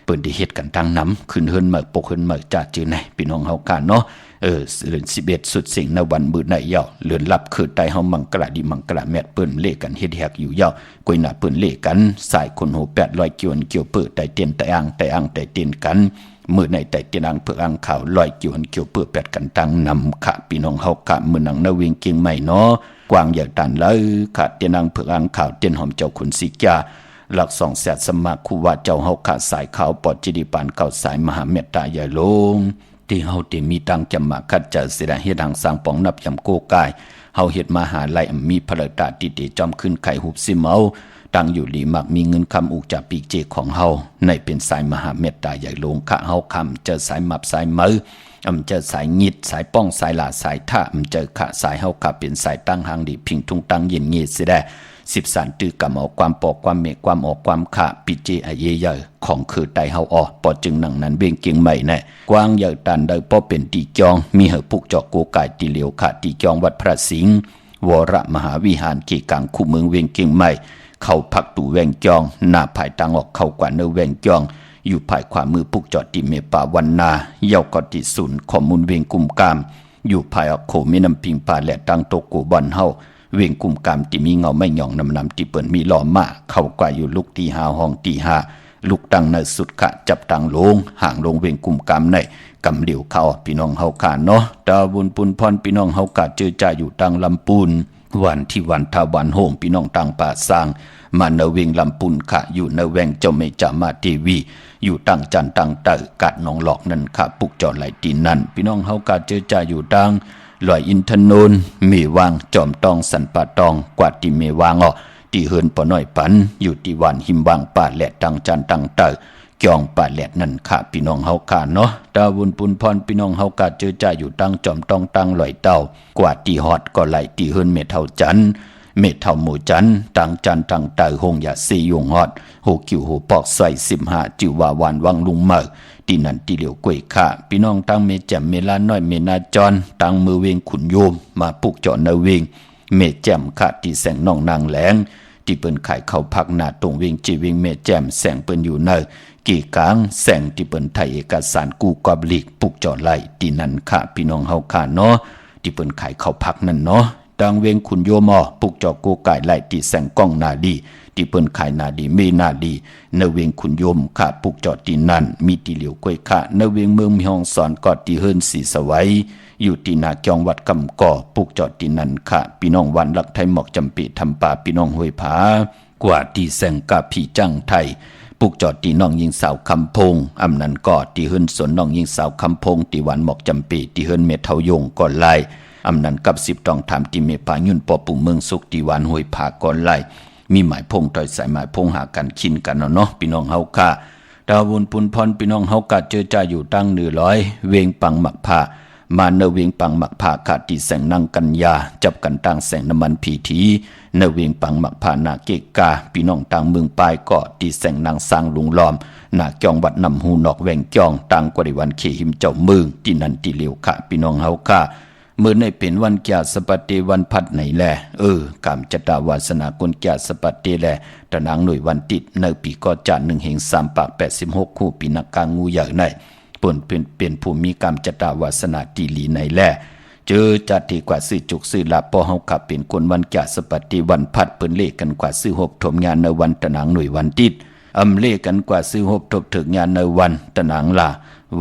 เปิ้นได้เฮ็ดกันตั้งน้ำขึ้นเฮิรนเหมือปกเฮิรนเหมือจ่าจือไหนพี่น้องเฮากันเนาะเดือน11สุดสิ่งในวันมื้อไหนเยาเลือนลับคือใต้เฮามังกะดิมังกะแม่เปิ้นเลกันเฮ็ดแฮกอยู่เยากวยหน้าเปิ้นเลกันสายคนโห800เกี่ยวเกี่ยวเปิ้นไต้เตียนไต้อ่างไต้เตียนกันมื้อในไต้เตียนอ่างเพื่ออ่างข่าว100เกี่ยวเกี่ยวเปิ้น8กันตั้งนำค่ะพี่น้องเฮากะมื้อนังนาเวงเกียงใหม่เนาะกวางอยากตันเลยค่ะเตียนอ่างเพื่ออ่างข่าวเตียนหอมเจ้าคุณสิกาหลัก2แสนสมัครคู่ว่าเจ้าเฮาขาสายขาวปอดจิริปานเก่าสายมหาเมตตาใหญ่ลงที่เฮาได้มีตังจำมาคัดเจอเสียเฮ็ดหังสร้างปองนับยำโกกายเฮาเฮ็ดมหาลัยมีพระตาติเตจอมขึ้นไข่หุบสิเมาตั้งอยู่หลีมักมีเงินคำอุกจากปีกเจของเฮาในเป็นสายมหาเมตตาใหญ่ลงค่ะเฮาคำเจอสายมับสายมือเจอสายงิดสายป้องสายหลาสายท่าเจอขะสายเฮาค่ะเป็นสายตั้งหางดีพิงทุ่งตั้งเย็นเงียดเสียได้13ตื้อกำเอาความปอกความเมฆความออกความขะปิเจอเยเยของคือไตเฮาออปอจึงหนังนั้นเวียงเกียงใหม่แน่กว้างใหญ่ตันได้ปอเป็นตีจองมีเหอปุกจอกโกกายตีเหลียวขะตีจองวัดพระสิงห์วรมหาวิหารเกกังคู่เมืองเวียงเกียงใหม่เข้าพักตู่แวงจองหน้าภายตังออกเข้ากว่าเนแวงจองอยู่ภายขวามือปุกจอดติเมป่าวันนาเย้ากอติศูนย์ข้อมูลเวียงกุมกามอยู่ภายออกโคมีน้ำปิงป่าและตังโตโกบอนเฮาเวียงกุมกามที่มีเงาไม่หย่องนำที่เปิ่นมีหล่อมาเข้ากว่าอยู่ลูกตีหาห้องตีหาลูกตังในสุดขะจับตังลงห่างลงเวียงกุมกามในกำเหลียวเข้าพี่น้องเฮาขาเนาะดาวบุญปุนพรพี่น้องเฮากาเจอจ่าอยู่ตังลำปูนวันที่วันทาวันโฮมพี่น้องตังป่าสร้างมาเนเวียงลำปูนขะอยู่เนแวงเจ้าเมจามาทีวีอยู่ตังจันตังเตอกัดน้องหลอกนั่นขะปุกจอไหลตีนั่นพี่น้องเฮากาเจอจ่าอยู่ตังลอยอินทนนท์เมวางจอมตองสันป่าตองกวาดที่เมวางที่เฮินปอน้อยปันอยู่ที่วันหิมวางป่าแหลดตังจันตังเตอจองป่าแหลดนั่นค่ะพี่น้องเฮาค่ะเนาะดาวบุญปุนพรพี่น้องเฮากาเจอจ่าอยู่ตังจอมตองตังลอยเต้ากวาดที่ฮอดก็ไหลที่เฮินเมเท่าจันเมเท่าหมู่จันตังจันตังเตอหงอย่าซียงฮอดโหกิวโหปอกใส่15จิวาวานวังลุงเมอที่นั่นที่เหลียวกล้วยค่ะพี่น้องตั้งเมแจ่มเมลาน้อยเมนาจรตั้งมือเวงขุนโยมมาปลุกเจาะเนเวงเมแจ่มค่ะที่แสงน้องนางแหลงที่เปิ้นขายข้าวพักหน้าตรงเวงจีเวงเมแจ่มแสงเปิ้นอยู่เนกี่กลางแสงที่เปิ้นไทยเอกสารกูกอบลีกปลุกเจาะไหลที่นั่นค่ะพี่น้องเฮาค่ะเนาะที่เปิ้นขายข้าวพักนั่นเนาะดังเวงขุนโยมปลุกเจาะโกไก่ไหลที่แสงก้องนาดีที่เปิ้นขายนาดีเมนาดีเนเวงขุนโยมค่ะปุกจอดที่นั่นมีที่เหลียวกล้วยค่ะเนเวงเมืองมีห้องสอนกอดที่เฮิรนสีสวัยอยู่ที่นาจองวัดกำก่อปุกจอดที่นั่นค่ะพี่น้องวันลักไทยหมอกจำปีทำป่าพี่น้องห้วยผากว่าที่แสงกะพี่จังไทยปุกจอดที่น้องยิงสาวคำพงอำนันกอดที่เฮิรนสวนน้องยิงสาวคำพงที่วันหมอกจำปีที่เฮิรนเมเทายงก่อนไล่อำนันกับ10ต้องถามที่เมพายุ่นปอปู่เมืองสุขที่วันห้วยผาก่อนไล่มีหมายพงต่อยสายหมายพงหากันคินกันเนาะพี่น้องเฮาค่ะดาวบุญปุนพรพี่น้องเฮากะเจอจ่าอยู่ตั้ง100เวงปังหมักผ้ามาเนเวงปังหมักผ้าขาดที่แสงนั่งกันยาจับกันตั้งแสงน้ำมันผีทีเนเวงปังหมักผ้านาเกกาพี่น้องต่างเมืองปลายเกาะที่แสงนางสร้างลุงล้อมนาจองวัดนำหูนอกแวงจองต่างกว่าในวันเขหิมเจ้าเมืองที่นั่นที่เหลียวค่ะพี่น้องเฮาค่ะเมื่อในเป็นวันแก่สปัตเตวันพัดไหนแลกามจตาวาสนากุลแก่สปัตเตแลตะนางหน่วยวันติดในปีก็จาน1แห่ง3ปาก86คู่ปีนักกางงูใหญ่ในป่นเป็นผู้มีกามจตาวาสนาตีลีในแลเจอจัดที่กว่าซื้อจุกซื้อลาปอเฮาขับเป็นคนวันแก่สปัตเตวันพัดเปิ้นเลขกันกว่าซื้อ6ถมงานในวันตะนางหน่วยวันติดเลขกันกว่าซื้อ6ทบถึงงานในวันตะนางลา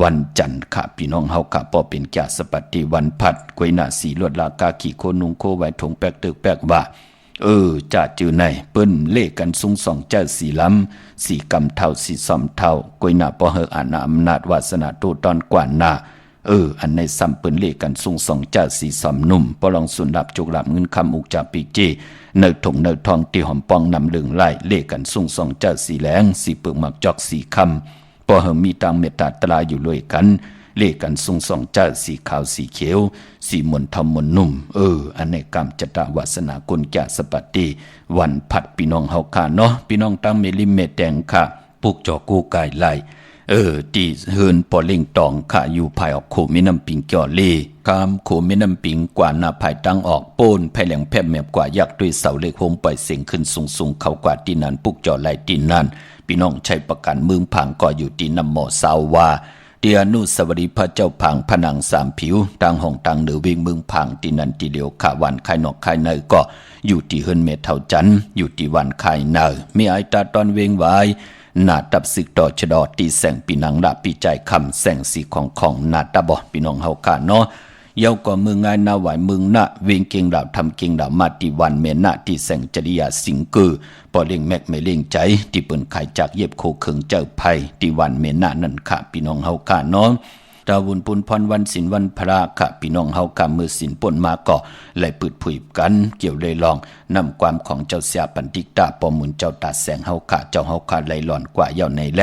วันจันทร์ค่ะพี่น้องเฮาค่ะปอเป็นแก่สปัตติวันพัดกวยหน้าสีลวดลากาขี่โคนุงโคไว้ถงแปกตึกแปกว่าจะจือในเปิ้นเลขกันสูงสองเจ้าสีล้ำสีกำเท่าสีซอมเท่ากวยหน้าปอเฮออาณาอำนาจวาสนาตูตอนกว่าหน้าอันในซ้ำเปิ้นเลขกันสูงสองเจ้าสีซอมนุ่มปอลองสุนดับจุกหลับเงินคำอุกจากปีเจเนถงเนทองตีหอมปองนำเหลืองไล่เลขกันสูงสองเจ้าสีแหลงสีเปลือกหมักจอกสีคำพอเฮมีตังเมตตาตราอยู่เลยกันเลขกันทรงสองเจ้าสีขาวสีเขียวสีมนทมนนุ่มอันในกรรมจตาวาสนากุลแก่สปัตติวันพัดพี่น้องเฮาค่ะเนาะพี่น้องตั้งเมลิเมแดงค่ะปุกจอกูกายไหล ตีเฮินปอเล่งตองข้าอยู่ภายออกโคมิน้ำปิงจ่อเล่คามโคมิน้ำปิงกว่าหน้าภายตั้งออกโป้นภายแหลงแพบแมบกว่ายักด้วยเสาเล็กโฮมปล่อยเสียงขึ้นสูงเขากว่าตีนันปุกจ่อไหลตีนันพี่น้องใช้ประกันเมืองพังก็อยู่ตีนำหมอสาวว่าเดียนุสวรีพระเจ้าพังผนังสามผิวต่างห้องต่างเหนือวิ่งเมืองพังตีนันตีเดียวขาวันขายนอกขายในก็อยู่ที่เฮินเมเท่าจันอยู่ที่วันขายเนอมีไอตาตอนเวงไว้นาตับศึกต่อชะดอตีแสงปีนังละปีใจคำแสงสีของนาตาบอพี่น้องเฮาขาเนาะเยาวกว่าเมืองง่ายนาไหวเมืองนะเวงเก่งดาวทำเก่งดาวมาตีวันเมนะที่แสงจริยาสิงกือปอเลี้ยงแมกไม่เลี้ยงใจที่เปิ้นขายจากเย็บโคเขิงเจ้าไผ่ที่วันเมนะนั่นค่ะพี่น้องเฮาขาเนาะดาวุนปุนพรวันศิลวันพระค่ะพี่น้องเฮากำมือศิลป่นมาก็ไหลปืดผุยกันเกี่ยวเลยลองนำความของเจ้าเสียปันติกตาปอมุนเจ้าตาแสงเฮาค่ะเจ้าเฮาค่ะไหลหลอนกว่าเย่าในแล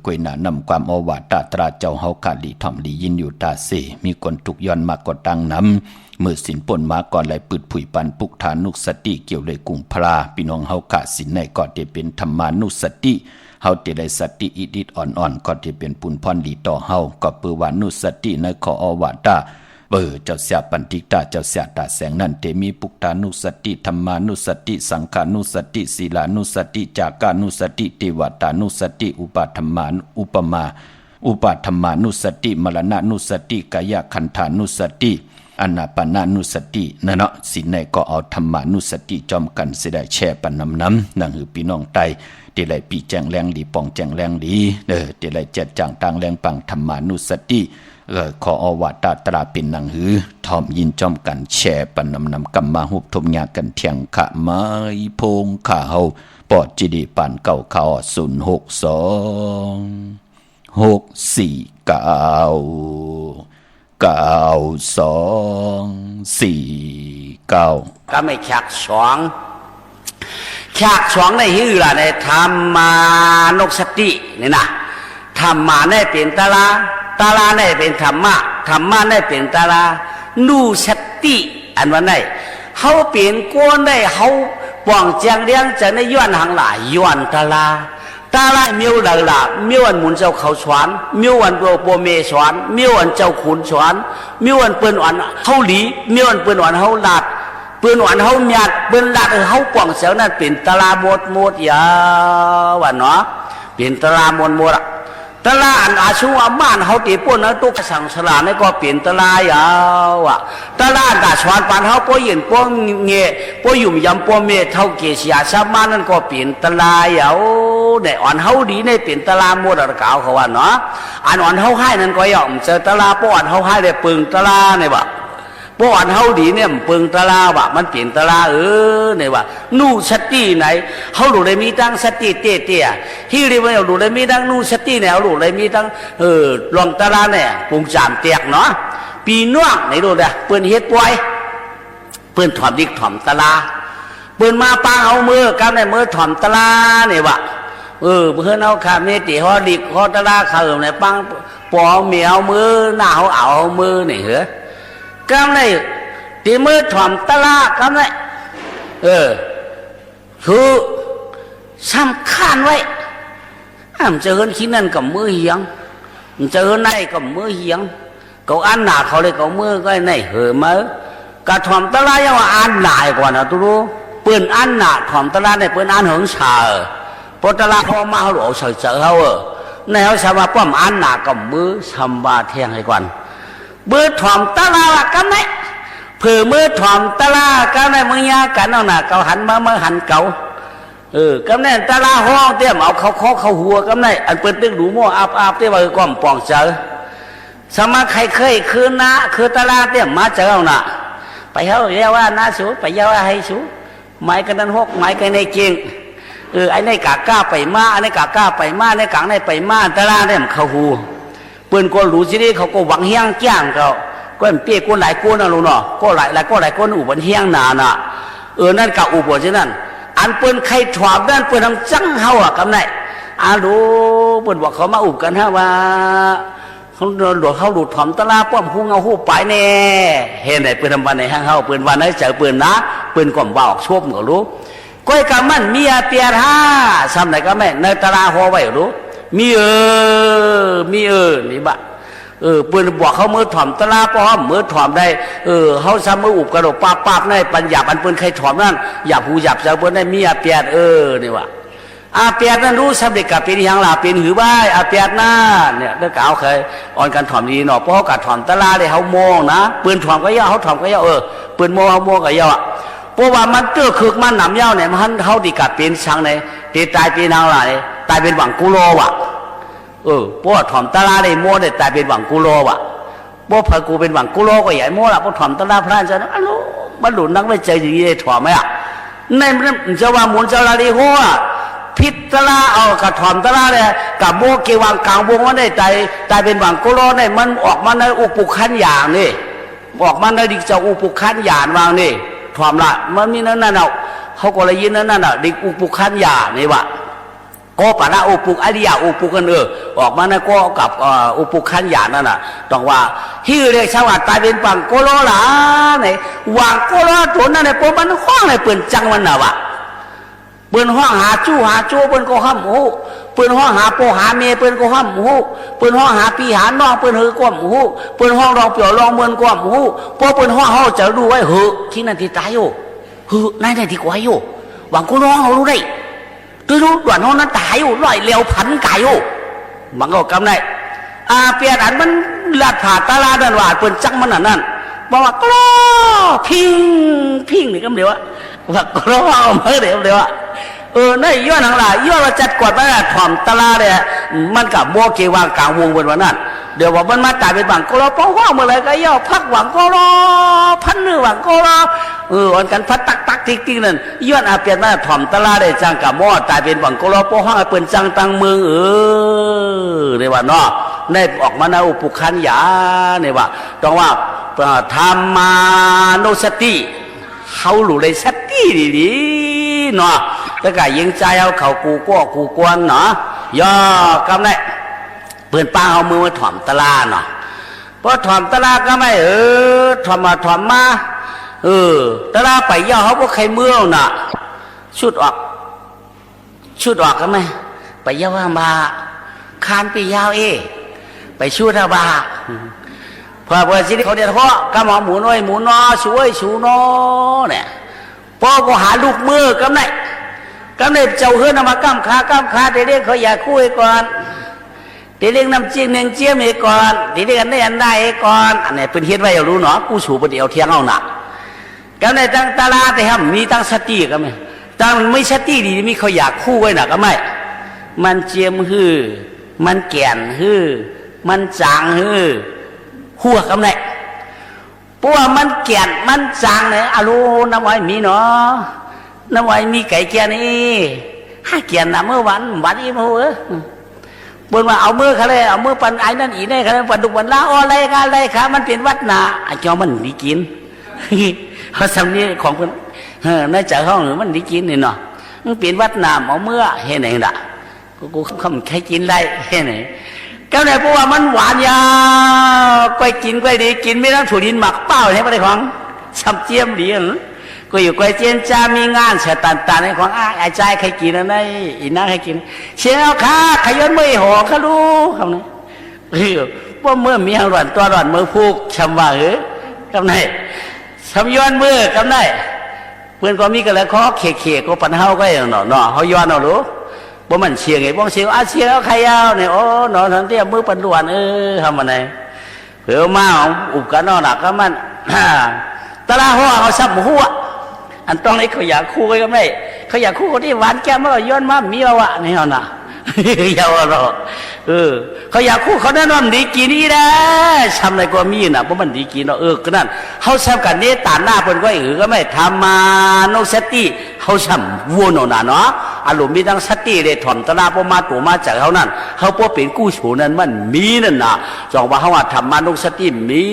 กวยหนานำความอวาตาตราเจ้าเฮาค่ะลีถ่อมลียินอยู่ตาเสมีคนทุกย้อนมากกว่าตั้งน้ำมือศิลป่นมาก่อนไหลปืดผุยปันปุกฐานุสติเกี่ยวเลยกุ่งพระพี่น้องเฮาค่ะศิลในก็จะเป็นธรรมานุสติเฮาจะได้สติอิดอ่อนๆก็จะเป็นปุนพรดีต่อเฮาก็เปือวานุสติในขออวาตาเจ้าเสียปันติกตาเจ้าเสียตาแสงนั่นเตมีปุกตานุสติธรรมานุสติสังขานุสติศีลานุสติจากานุสติเทวตานุสติอุปาธรรมานุสติมรณานุสติกายขันธานุสติอนาปานานุสตินั่นเนาะสินในก็เอาธรรมานุสติจอมกันเสียได้แช่ปันน้ำนั่งหือพี่น้องไตเดลัยปีแจงแรงดีปองแจงแรงดีเดลัยเจ็ดจางต่างแรงปังธรรมานุสติขออวาตาตราเป็นนังหือทอมยินจอมกันแช่ปันนำกำมาหุบทมยากันเทียงขะไม้พงขาเฮาปอดจีดีปานเก่าเขา062 649 ก็ไม่ฉากสองในฮือล่ะในธรรมานุสตินี่นะธรรมาได้เป็นตาลาได้เป็นธรรมะได้เป็นตาลานุสติอันว่าไหนเขาเปลี่ยนก้นได้เขาป่องแจงเลี้ยงจะได้ย้อนหางหลายย้อนตาลามิวหลักมิวอันหมุนเจ้าเขาสวนมิวอันโปเมสวนมิวอันเจ้าขุนสวนมิวอันเปิ้นอ่อนเฮาหลีมิวอันเปิ้นอ่อนเฮาลาดเปิ้นอ่อนเฮาหยาดเปิ้นลาดเฮาป่องเสียวนั่นเป็นตาลาหมดยาวว่าเนาะเป็นตาลาหมดอะตลาอันอาชูอาม่านเขาตีป่นนะตุกสังสลาเนี่ยก็เปลี่ยนตลาดยาวอ่ะตลาดกาชวนปานเขาป่ยินป่งเงี้ยป่ยุ่มยำป่เมเท่าเกศยาชามานั่นก็เปลี่ยนตลาดยาวเนี่ยอ่อนเขาดีเนี่ยเปลี่ยนตลาดหมดอะเก่าเขาว่าเนาะอันอ่อนเขาให้นั่นก็ย่อมเจอตลาดป่อ่อนเขาให้ได้ปึงตลาดเนี่ยบ่ป่อนเฮาดีเนี่ยปึงตะลาว่ะมันเปลี่ยนตะลาเนี่ยว่านู่สติไหนเฮาหลุดเลยมีตั้งสติเตี้ยที่เรียกว่าหลุดเลยมีตั้งนู่สติเนี่ยหลุดเลยมีตั้งลองตะลาเนี่ยปุงจามเตียกเนาะปีน่วงไหนดูเด้อเปิ้นเฮ็ดป่วยเปิ้นถ่อมดิกถ่อมตะลาเปิ้นมาปางเอามือกับในมือถ่อมตะลาเนี่ยว่ะเพื่อนเอาขาเมติฮอดิกฮอตะลาเขาในปังปอเหมียวมือหน้าเอามือนี่เหรอกำไรตีมือถ่อมตะลากำไรคือสำคัญไว้เจอคนขี้นั่นกับมือเหียงเจอในกับมือเหียงเขาอันหนาเขาเลยเขามือก็ในมือกระถ่อมตะลายังว่าอันหนายกว่านะทุรู้ปืนอันหนาถ่อมตะลาในปืนอันหึงชาพอตะลาพอมาเขาหลวเฉยเขาในเขาสามารถป้อมอันหนากับมือสมบาเทียงให้ก่อนมือถ่อมตะลากันไหนเผื่อมือถ่อมตะลากันไหนมือยากันเอาหน่ะเขาหันมาเมื่อหันเก่ากันไหนตะลาห้องเตี้ยมเอาเขาหัวกันไหนอันเปิดตึกดูมั่วอาบเตี้ยว่าก้อมปองเจอสมาใครเคยคืนนะคือตะลาเตี้ยมมาเจอเอาหน่ะไปเฮาเรียกว่านาสูไปเยาว่าให้สูไม้กันนั้นหกไม้กันในเก่งไอ้ในกากล้าไปมาไอ้ในกากล้าไปมาในกางในไปมาตะลาเตี้ยมเขาหัวเปิ้นก็รู้สิเขาก็หวังเฮียงจ้างเขาก็เปี้ยคนหลายคนนะลุงเนาะก็หลายคนอุบันเฮียงนาน่ะนั่นกับอุบัตินั่นอันเปิ้นใครถอดนั่นเปิ้นทำจังเฮาอ่ะกำไนรู้เปิ้นบอกเขามาอุบกันฮะว่าเขาหลุดถ่อมตะลาป้อมหูเงาหูปลายแน่เห็นไหนเปิ้นทำวันไหนห้างเฮาเปิ้นวันไหนเจอเปิ้นนะเปิ้นก็บ่าวชบก็รู้ก้อยกำมันเมียเปียร่าซ้ำไหนก็แม่ในตะลาหัวไว้รู้ มีนี่บะเปิ้นบอกเขามือถ่อมตะลาป้อมมือถ่อมได้เขาซ้ำมืออุบกระโดดป้าบในปัญญาอันเปิ้นใครถ่อมนั่นอย่าผู้หยับจะเปิ้นได้มีอาเปียดนี่วะอาเปียดนั้นรู้สำเร็จกับเป็นอย่างล่ะเป็นหือบ้ายอาเปียดน่าเนี่ยเด็กเก่าเคยอ่อนกันถ่อมดีหน่อเพราะกับถ่อมตะลาได้เขาโมงนะปืนถ่อมก็เยอะเขาถ่อมก็เยอะปืนโมเขาโมก็เยอะเพราะว่ามันเตื้อคึกมันหนำเย้าเนี่ยมันเขาดีกับเป็นช่างในตีตายเป็นนางล่ะเนี่ยตายเป็นหวังกุโลวะเพราะถ่อมตะลาได้โมเนี่ยตายเป็นหวังกุโลวะเพราะพอกูเป็นหวังกุโลก็ใหญ่โมละเพราะถ่อมตะลาพระจะนะลูมันหลุดนักไม่ใจดีเลยถ่อมไหมในจะว่ามุนจะลาลีหัวพิษตะลาเอากระถ่อมตะลาเนี่ยกับโมเกวังกลางวงมันได้ตายเป็นหวังกุโลเนี่ยมันออกมาในอุปุขันอย่างนี่ออกมาในดิจะอุปุขันอย่างวางนี่ถ่อมละมันมีนั่นน่ะเขาก็เลยยินนั่นน่ะดิอุปุขันอย่างนี่วะก็ปะนะอุปุกอริยาอุปุกันออกมาในก็กับอุปุขันอย่างนั่นน่ะต้องว่าที่เรียกชาวบ้านตายเป็นหวังกุโลละเนี่ยหวังกุโลตัวนั้นเนี่ยพวกมันห้องเลยเปิ่นจังมันน่ะวะเปิ้นห้องหาจู้เปิ้นก็ห้ามหูเปิ้นห้องหาโปหาเมเปิ้นก็ห้ามหูเปิ้นห้องหาพี่หาน้องเปิ้นหือก้มหูเปิ้นห้องรองเปียวรองเมือนก้มหูเพราะเปิ้นห้องเฮาจะรู้ไว้หือที่นั่นที่ตายอยู่หือนายได้ที่กว่าอยู่หวังกูน้องเฮารู้ได้ตัวรู้ด่วนห้องนั้นตายอยู่ร้อยเลี้ยวพันกายอยู่มันก็กำได้เปียดันมันลัดผ่าตาลาดันว่าเปิ้นจังมันนั่นบอกว่ากล้อพิงนี่ก็เดี๋ยวว่ากล้อเมื่อเดี๋ยวนั่นย้อนทางหลายย้อนเราจัดกอดมาถ่อมตะลาเนี่ยมันกับโมเกวางกลางวงบนวันนั้นเดี๋ยวว่ามันมาตายเป็นหวังก็รอป้องว่าเมื่อไรก็ย่อพักหวังก็รอพันเนื้อหวังก็รออ่อนกันพัดตักติ๊กนั่นย้อนอาเปียนมาถ่อมตะลาได้จังกับโมตายเป็นหวังก็รอป้องว่าเปิ่นจังตังเมืองในวันเนาะได้ออกมาในอุปุขันยาในว่าต้องว่าธรรมานุสติเขาหลุดเลยสติดีๆเนาะแต่ก็ยิงใจเอาเขากูกวนเนาะย่อกำไรเพื่อนป้าเอามือมาถ่อมตะลาเนาะพอถ่อมตะลาก็ไม่ถ่อมมาตะลาไปย่อเขาพวกใครเมื่อน่ะชุดออกก็ไม่ไปย่อว่ามาคานปียาวไปชุดอาบาพอเปิดสิเขาเดียวเพราะกำหมอหมูน้อยหมูนอช่วยชูนอเนี่ยพอก็หาลูกมือกำไรเจ้าเฮือนมากำขาเด็กเขาอยากคุยก่อนเด็กน้ำจิ้มเนียงเจี๊ยมให้ก่อนเด็กอันได้ให้ก่อนอันนี้เป็นเฮ็ดไว้อย่ารู้เนาะกูสูบเดียวเที่ยงเอาหนักกำไรตั้งตาลาแต่ห้ามมีตั้งสติก็ไม่ตั้งไม่สติดีมีเขาอยากคู่ไว้หนักก็ไม่มันเจียมฮือมันแก่นฮือมันจางฮือหัวกำไรเพราะว่ามันแก่นมันจางเนี่ยอารูน้ำไว้มีเนาะน้ำไว้มีไก่แก่นี่ให้แก่นนะเมื่อวันอีโมบนว่าเอามือเขาเลยเอามือปันไอ้นั่นอีนี่เขาเลยปันดุปันละอะไรค่ะมันเป็นวัดนาไอ้จอมันดีกินเขาทำนี่ของคนในใจห้องหรือมันดีกินนี่เนาะมันเป็นวัดนาเอาเมื่อเห็นไหนล่ะกูคำใครกินได้เห็นไหนก็เลยเพราะว่ามันหวานยาวก้อยกินก้อยดีกินไม่ต้องถูดินหมักเป้าใช่ไหมได้ของช้ำเจียมดีก็อยู่ก้อยเจียนจ้ามีงานเฉตันในของไอ้ใจใครกินอะไรอีน่าใครกินเชี่ยวข้าขย้อนมือห่อเขารู้คำนี้ว่าเมื่อมีหล่อนตัวหล่อนมือพูกชำว่าคำไหนชำย้อนมือกำไหนเพื่อนก็มีกันแล้วข้อเขี่ยก็ปันเฮาก็อย่างเนาะเขาย้อนเอารู้บ่มันเชียงไงบ้องเชียงเชียงเอาใครเอาเนี่ยโอ้หนอทันเตี้ยมือปันด่วนทำอะไรเผื่อมาอุบกันนอหนักก็มันตะลาหัวเขาซับหัวอันต้องให้เขาอยากคู่กันไม่เขาอยากคู่คนที่หวานแก้มมันก็ย้อนมามีวะนี่เอาหน่ะยาวหรอกเขาอยากคู่เขาแน่นอนดีกินนี่นะทำอะไรก็มีนะเพราะมันดีกินเนาะก็นั่นเขาแซมกันนี้ตาหน้าเป็นก็ก็ไม่ทำมาโนสติเขาช้ำวัวโนน่ะเนาะอารมณ์มีทั้งสติเลยถ่อมตาหน้าพอมาตัวมาจากเขานั่นเขาพอเป็นกู้ชูนั้นมันมีนั่นน่ะจองว่าเขาว่าทำมาโนสติมี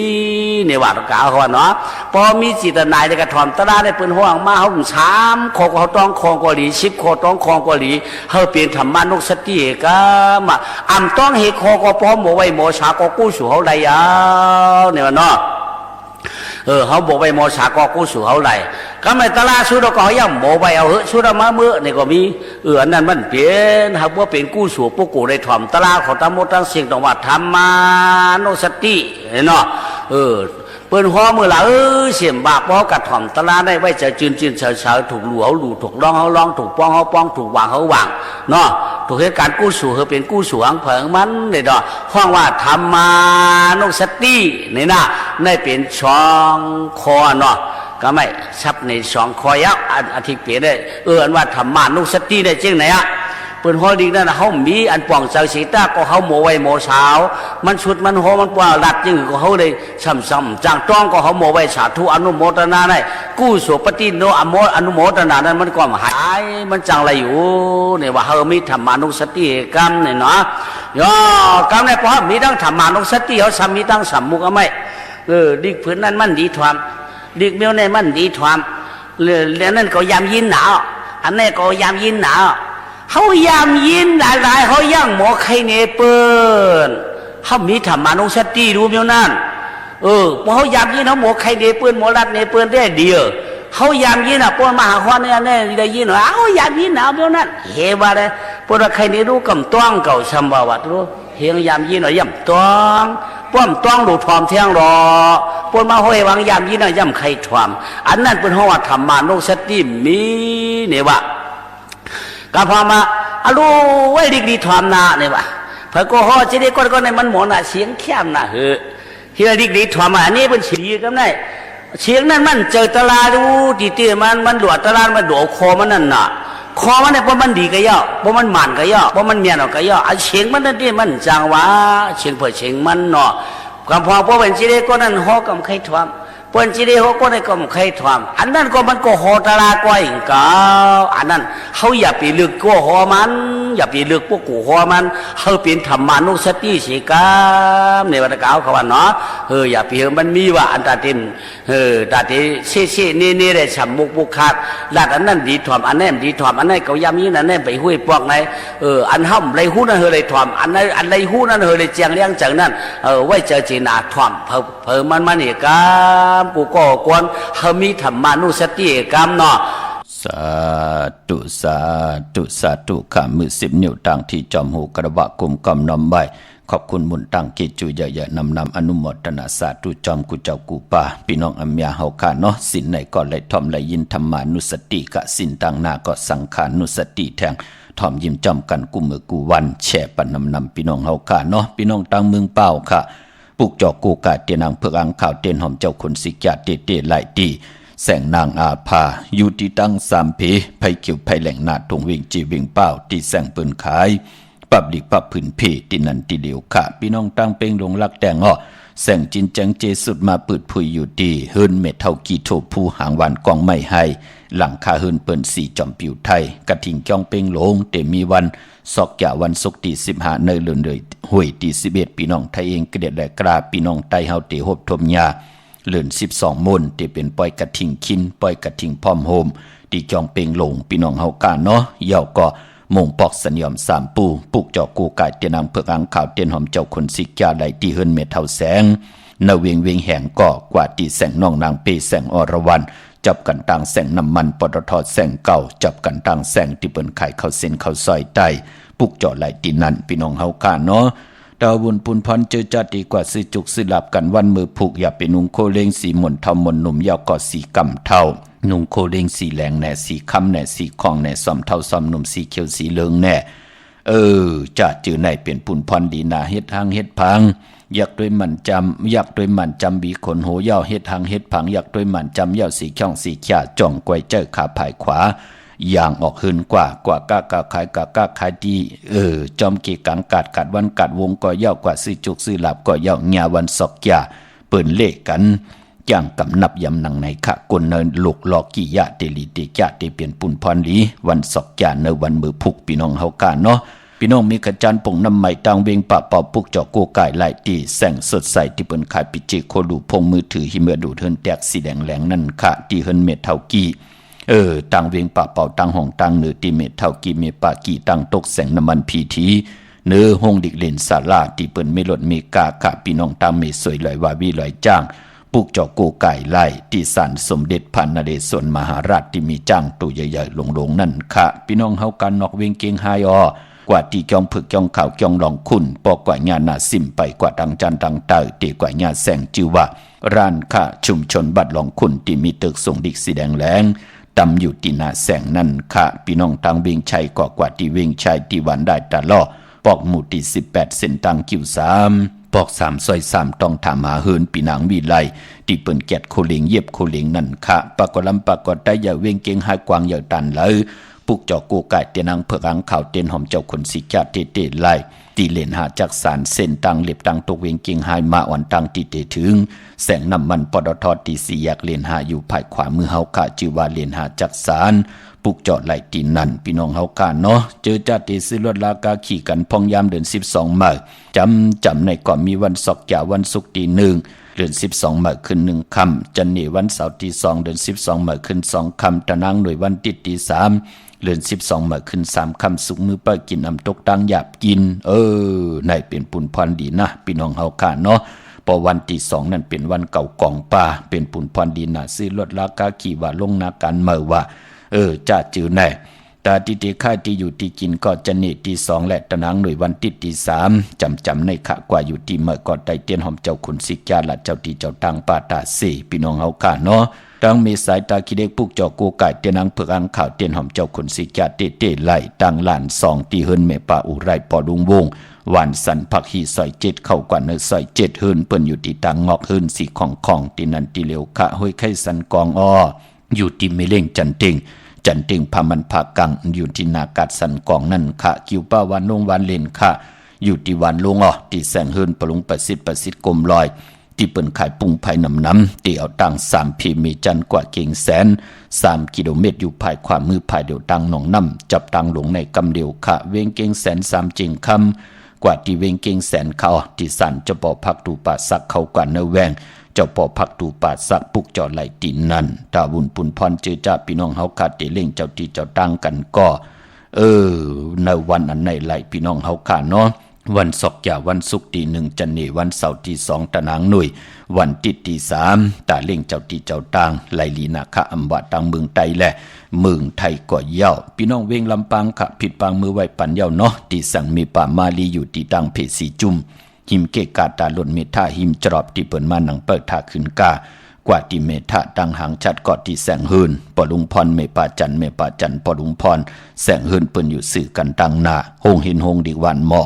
ในวัดกล่าวเขาเนาะพอมีจิตนายในกระถ่อมตาหน้าในเป็นห่วงมาเขา3 ข้อเขาต้องคองกอหลี10 ข้อต้องคองกอหลีเขาเปลี่ยนทำมาโนสติก็มาอ่ำต้องเฮคอก็พร้อมโมไว้โมชาก็กู้สู่เขาได้ยาวเนี่ยเนาะ เขาบอกไปโมสากอกู้สู่เขาไหลก็ไม่ตลาสู้เราก็ย่ำโมไปเอาเหอะสู้เรามาเมื่อนี่ก็มีอันนั้นมันเปลี่ยนหากว่าเป็นกู้สู่พวกกูได้ถ่อมตลาของตามดตั้งเสียงตรงว่าธรรมานุสติเนาะเปิ้นหัวมือละเสียมบาปเพราะกัดถ่อมตลาได้ไว้จะจืนเฉยถูกหลู่เขาหลู่ถูกร้องเขาร้องถูกป้องเขาป้องถูกวางเขาวางเนาะถูกเหตุการณ์กู้สู่เขาเป็นกู้สู่หางเผิงมันเลยเนาะห้องว่าธรรมานุสตินี่นะได้เป็นช่องคอเนาะก็ไม่ชับในสองคอยักษ์อธิเปรได้อันว่าธรรมานุสติได้จริงไหนอะเปิ้นฮอดีนั่นเขามีอันป่องเจ้าสีตาก็เขาโมไว้โมสาวมันชุดมันโหมันป่าลัดจึงก็เขาเลยซ้ำๆจางจ้องก็เขาโมไว้สาธุอนุโมทนาได้กู้สุปฏิโนอนุโมทนานั้นมันก็หายมันจังไรอยู่เนี่ยว่าเขามีธรรมานุสติกรรมเนี่ยเนาะย่อกรรมเนี่ยเพราะมีทั้งธรรมานุสติเขาซ้ำมีทั้งสัมมุกไม่ดิกพื้นนั้นมันดีทวามดิกเมียวในมันดีทวามเรื่องนั้นก็ยามยินหนาวอันนี้ก็ยามยินหนาวเขายามยินหลายๆเขาย่างหมอไข่เนเปิลเขามีธรรมานุสติรู้มั้ยนั่นพอเขายามยินเขาหมอไข่เนเปิลหมอรัดเนเปิลได้เดียวเขายามยินปนมหาควานเนี่ยได้ยินเขายามยินเอามั้ยนั่นเฮว่าเลยปนไข่เนรู้กำต้องเก่าชำบาวัดรู้เฮียงยามยินย่ำต้องป้อมต้องดูทอมเที่ยงรอปนมาห้อยวางยามยินย่ำไข่ทอมอันนั้นเป็นห้อธรรมานุสติมีเนี่ยว่าก็พอมาอาลูไว้ดีๆทอมนาเนี่ยวะพระโกหกจะได้ก็ในมันหมอน่ะเสียงแคบน่ะเฮียดีๆทอมอันนี้เป็นเสียงกันได้เสียงนั้นมันเจอตลาดูตีมันหลวดตลาดมันหลวดคอมันนั่นน่ะคอมันเนี่ยเพราะมันดีก็ย่อเพราะมันหมันก็ย่อเพราะมันเมียนก็ย่อเสียงมันนั่นที่มันจังวะเสียงเผื่อเสียงมันเนาะก็พอเป็นจะได้ก็นั่นหอกำไข่ทอมปนจีเดียวก็ได้ก็ไม่เคยทำอันนั้นก็มันก็โหตลาก้อยก็อันนั้นเขาอย่าไปเลือกก็หัวมันอย่าไปเลือกพวกกูหัวมันเขาเป็นธรรมานุสติสิกามในวัดเก่าเขาว่าเนาะอย่าไปมันมีว่าอันตาตินตาติเช่นี่ได้ฉ่ำมุกบุกขาดลาดอันนั้นดีทอมอันนั้นดีทอมอันนั้นเขายามีนั่นไปหุ้ยปอกไหนอันห้ำไรหุ้นนั่นเลยทอมอันนั้นอันไรหุ้นนั่นเลยเจียงเลี้ยงจังนั่นไว้เจอจีน่าทอมเพิ่มมันนี่กากูก็กวนเขามีธรรมานุสติกรรมเนาะสาธุข้ามือ10 นิ้วตั้งที่จอมหูกระบะกุมกำนำใบขอบคุณมุนตั้งกิจูเยอะๆนำอนุโมทนาสาธุจอมกูเจ้ากูป่าพี่น้องอัมยาเฮาข้าเนาะสินไหนก็ไหลทอมไหลยินธรรมานุสติกะสินตั้งหน้าก็สังขานุสติแทงทอมยิ้มจอมกันกูมือกูวันแช่ปันนำพี่น้องเฮาข้าเนาะพี่น้องตั้งเมืองเป้าค่ะปุกจอกกูกาเตียนางเพื่ออังข่าวเตียนหอมเจ้าคนสิกาเตไหลตีแสงนางอาภาอยู่ที่ตั้ง3 ปีไผเขียวไผแหล่งนาทงวิ่งจีวิ่งเป้าที่แสงปืนขายปับดิปับพื้นเพที่นั่นที่เดียวค่ะพี่น้องตั้งเป้งลงลักแดงอ้อแสงจินจังเจสุดมาปืดพุยอยู่ดีเฮินเม็ดเท่ากี่โถผู้หางวันกองไม่ให้หลังคาเฮินเปิ้น4จอมปิวไทยกระถิ่งจ้องเป้งลงเตมีวันสอกยาวันศุกร์ที่15ในเลือนเลยห้วยที่11พี่น้องไทยเองกระเด็ดและกราพี่น้องไทยเฮาเตหบทมยาเลือน12 มนที่เป็นปล่อยกระถิ่งคินปล่อยกระถิ่งพร้อมโฮมที่จองเป้งลงพี่น้องเฮากาเนาะเยาก็มงปอกสัญญอม3ปูปุกจอกกูกายเตียนางเพื่ออังข่าวเตียนหอมเจ้าคนสิกยาไหลที่เฮินเม็ดเท่าแสงนเวียงแห่งก่อกว่าที่แสงน้องนางเปแสงอรวรรณจับกันต่างแสงน้ำมันปตทแสงเก่าจับกันต่างแสงที่เปิ้นขายข้าวเส้นข้าวซอยใต้ปุกเจาะไหลตีนั่นพี่น้องเฮาข้าเนาะดาวบุญปุนพรเจอจัดดีกว่าซื้อจุกซื้อหลับกันวันมือผูกอย่าไปนุ่งโคเลงสีหม่นเท่ามนหนุ่มยาวก็สีกำเท่านุ่งโคเลงสีแหลงแหน่สีคำแหน่สีคองแหน่ซอมเท่าซอมหนุ่มสีเขียวสีเหลืองแหน่จะจือในเป็นปุนพรดีนาเฮ็ดทางเฮ็ดพังอยากด้วยมันจำบีขนโหยาวเฮ็ดทางเฮ็ดพังอยากด้วยมันจำยาวสีช่องสีข่าจ่องกวยเจอขาผายขวาอย่างออกหืนกว่ากะขายกะขายดีจอมเกกังกัดวันกัดวงก็ยาวกว่าซื้อจุกซื้อหลับก็ยาวญาวันสอกยาเปิ้นเลขกันอย่างกำนับยำหนังในค่ะกนเนินลูกลอกี่ยะเตลีเตกะเตเปลี่ยนปุ่นพรลีวันสอกยาเนวันมือพุกพี่น้องเฮากาเนาะพี่น้องมีขจันปงน้ำใหม่ตังเวงปะเป่าปุกจอกโกไก่ไหลตีแสงสดใสที่เปิ้นขายปิจิโคดูพงมือถือหิเมื่อดูเฮินแตกสีแดงแหลงนั่นค่ะที่เฮินเม็ดเท่ากี้ตังเวงปะเป่าตังห้องตังเนือตีเม็ดเท่ากี้เมปากี้ตังตกแสงน้ำมันพีทีเนื้อห้องดิกเลนศาลาที่เปิ้นไม่ลดเมกาค่ะพี่น้องตังเมสวยลอยวาวีลอยจ้างป ปุกเจ้าโกไก่ไล่ที่ศาลสมเด็จพระนเรศวรมหาราชที่มีจ้างตัวใหญ่ๆหลงๆนั่นค่ะพี่น้องเฮากันนอกเวงเกียงไฮกว่าที่จองผึกจองข่าวจองหลองคุณปอกว่าญาณาซิมไปกว่าดังจันดังเตอตีกว่าญาแสงจือว่าร้านค้าชุมชนบัดหลองคุณที่มีตึกส่งดิกสีแดงแหลงตำอยู่ที่หน้าแสงนั่นค่ะพี่น้องทางเวียงชัยก็กว่าที่เวียงชัยที่วันได้ตลอดปอกหมู่ที่18เส้นทางคิว3ปอก3ซอย3ต้องถามหาเฮินปีนางวิไลที่เปิ้นแกดโคเหลงเย็บโคเหลงนั่นค่ะปากลำปากได้อย่าเวียงเกียงหายกวางอย่าตันเลยปุกเจ้าโกไก่เตียนางเผือกอังข่าวเตียนหอมเจ้าคนสิกาเตเตไลตีเลนหาจากสารเส้นตังเล็บตังตกเวียงเกียงหายมาอ่อนตังตีเตถึงแสงน้ำมันปตทตีสี่แยกเลนหาอยู่ภายขวามือเฮาค่ะชื่อว่าเลนหาจากสารปุกเจาะไหลตีนั่นพี่น้องเฮาค่ะเนาะเจอจ่าตีซื้อรถลากาขี่กันพองยามเดือน12มื้อจำในก่อนมีวันศอกแก่วันศุกร์ที่1เดือน12มื้อขึ้น1ค่ำจันนี่วันเสาร์ที่2เดือน12มื้อขึ้น2ค่ำตะนางหน่วยวันติดที่3เดือน12มื้อขึ้น3ค่ำสุกมือเปิ้กินน้ำตกตังหยาบกินในเป็นปุนพรดีนะพี่น้องเฮาค่ะเนาะพอวันที่2นั่นเป็นวันเก่ากองป่าเป็นปุนพรดีนะซื้อรถลากาขี่ว่าลงนาการเมื่อว่าจะจือแน่ตาที่ค่ายที่อยู่ที่กินก็จะเนที่2และตะนางหน่วยวันติดที่3จำในขะกว่าอยู่ที่เมื่อก่อนไตเตียนหอมเจ้าขุนสิกาละเจ้าที่เจ้าทางป่าตา4พี่น้องเฮาค่ะเนาะตั้งมีสายตาคิเด็กปุกเจ้าโกไก่เตียนางเผือกอังข่าวเตียนหอมเจ้าขุนสิกาเตไหลตั้งหลาน2ที่เฮินแม่ป่าอุไรปอดุงวงหวานสันผักหีซอย7เข้ากว่าเนื้อซอย7เฮินเปิ้นอยู่ที่ตังงอกเฮินสีของที่นันที่เหลียวขะห้อยไข่สันกองอยู่ที่เมเล่งจันเต็งพามันผากังอยู่ที่นากัดสันกองนั่นค่ะคิวป้าวันลงวันเลนค่ะอยู่ที่วันลงที่แสงเฮินปรุงประสิทธิ์กลมลอยที่เปิ้นขายปุงภายน้ำที่เอาตัง3พีมีจันกว่าเก่งแสน3กิโลเมตรอยู่ภายขวามือภายเดียวตังหนองน้ำจับตังหลงในกำเดียวค่ะเวงเก่งแสน3จิงคำกว่าที่เวงเก่งแสนเขาที่สันจะปอพักตูป่าสักเขากว่าเนื้อแวงเจ้าปอพักตูป่าสักปุกเจ้าไหลตีนนั่นตาบุญปุนพรเจอจ้าพี่น้องเฮาขาดเตเล่งเจ้าที่เจ้าตั้งกันก็ในวันอันไหนไหลพี่น้องเฮาขาดเนาะวันศอกยาวันศุกร์ที่1จันนี่วันเสาร์ที่2ตะนางหน่วยวันติดที่3ตาเล่งเจ้าที่เจ้าตั้งไหลลีนาคะอำวะตังเมืองไทยและเมืองไทยก็เย้าพี่น้องเวงลำปางค่ะผิดปางมือไว้ปันเย้าเนาะที่สั่งมีป่ามาลีอยู่ที่ตังเพสีจุ่มหิมเกกาตาหล่นเมธาหิมจรอบที่เปิ้นมาหนังเปิดท่าขึ้นกากว่าที่เมธาดังหางชัดกอดที่แสงหืนปอลุงพรเมปาจันปอลุงพรแสงหืนเปิ้นอยู่สื่อกันดังหน้าโฮงเห็นโฮงดีวันหมอ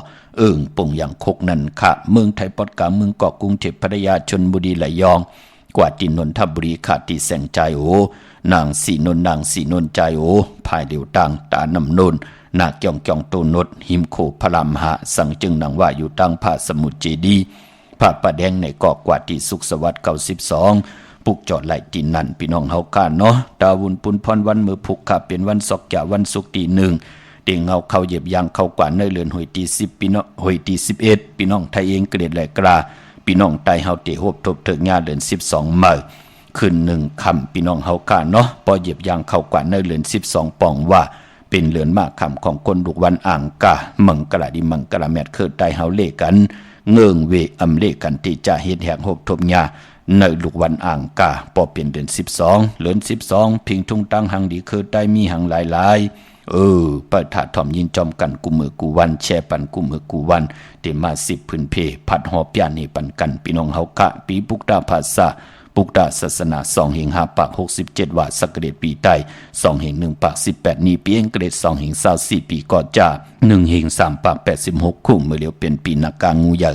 ปงอย่างคกนั่นค่ะเมืองไทยปอดกาเมืองเกาะกรุงเทพพัทยาชลบุรีไหลยองกว่าที่นนทบุรีขาดที่แสงใจนางสีนนใจภายเดียวตังตานำนนนาเกียงโตนดหิมโคพลามหะสังจึงนังว่าอยู่ตั้งพระสมุทรเจดีพระประแดงในเกาะกว่าที่สุขสวัสดิ์92ปุกจอดไหลที่นั่นพี่น้องเฮากันเนาะดาวุนปุนพรวันมือพุกค่ะเป็นวันศอกแก่วันศุกร์ที่1เด้งเงาเข้าเหยียบยางเข้ากว่าในเรือนหอยที่10พี่น้องหอยที่11พี่น้องไทยเองเกรดแหลกราพี่น้องไตเฮาเตโฮบทบเถิกงาเดือน12มื้อขึ้น1ค่ำพี่น้องเฮากันเนาะพอเหยียบยางเข้ากว่าในเรือน12ป่องว่าเป็นเหลือนมากคำของคนลูกวันอ่างกะมังกะดิมังกะแมดเคิดไตเฮาเลกันเงิงเวอำเลกันที่จะเฮ็ดแหกโฮบทบญาในลูกวันอ่างกาพอเป็นเดือน12เดือน12พิงทุ่งตั้งหังดีคือได้มีหังหลายเปิดถาถ่อมยินจอมกันกุมือกูวันแช่ปันกุมือกูวันเตมา10พื้นเพผัดหอบยานี่ปันกันพี่น้องเฮากะปีปุกดาภาษาปุกดาศาสนา2เฮง5ปาก67ว่าสักเกตปีใต้2เฮง1ปาก18นี้ปีเองเกรด2เฮง24ปีก่อจ้า1เฮง3ปาก86คู่เมื่อเลียวเป็นปีนักกางูใหญ่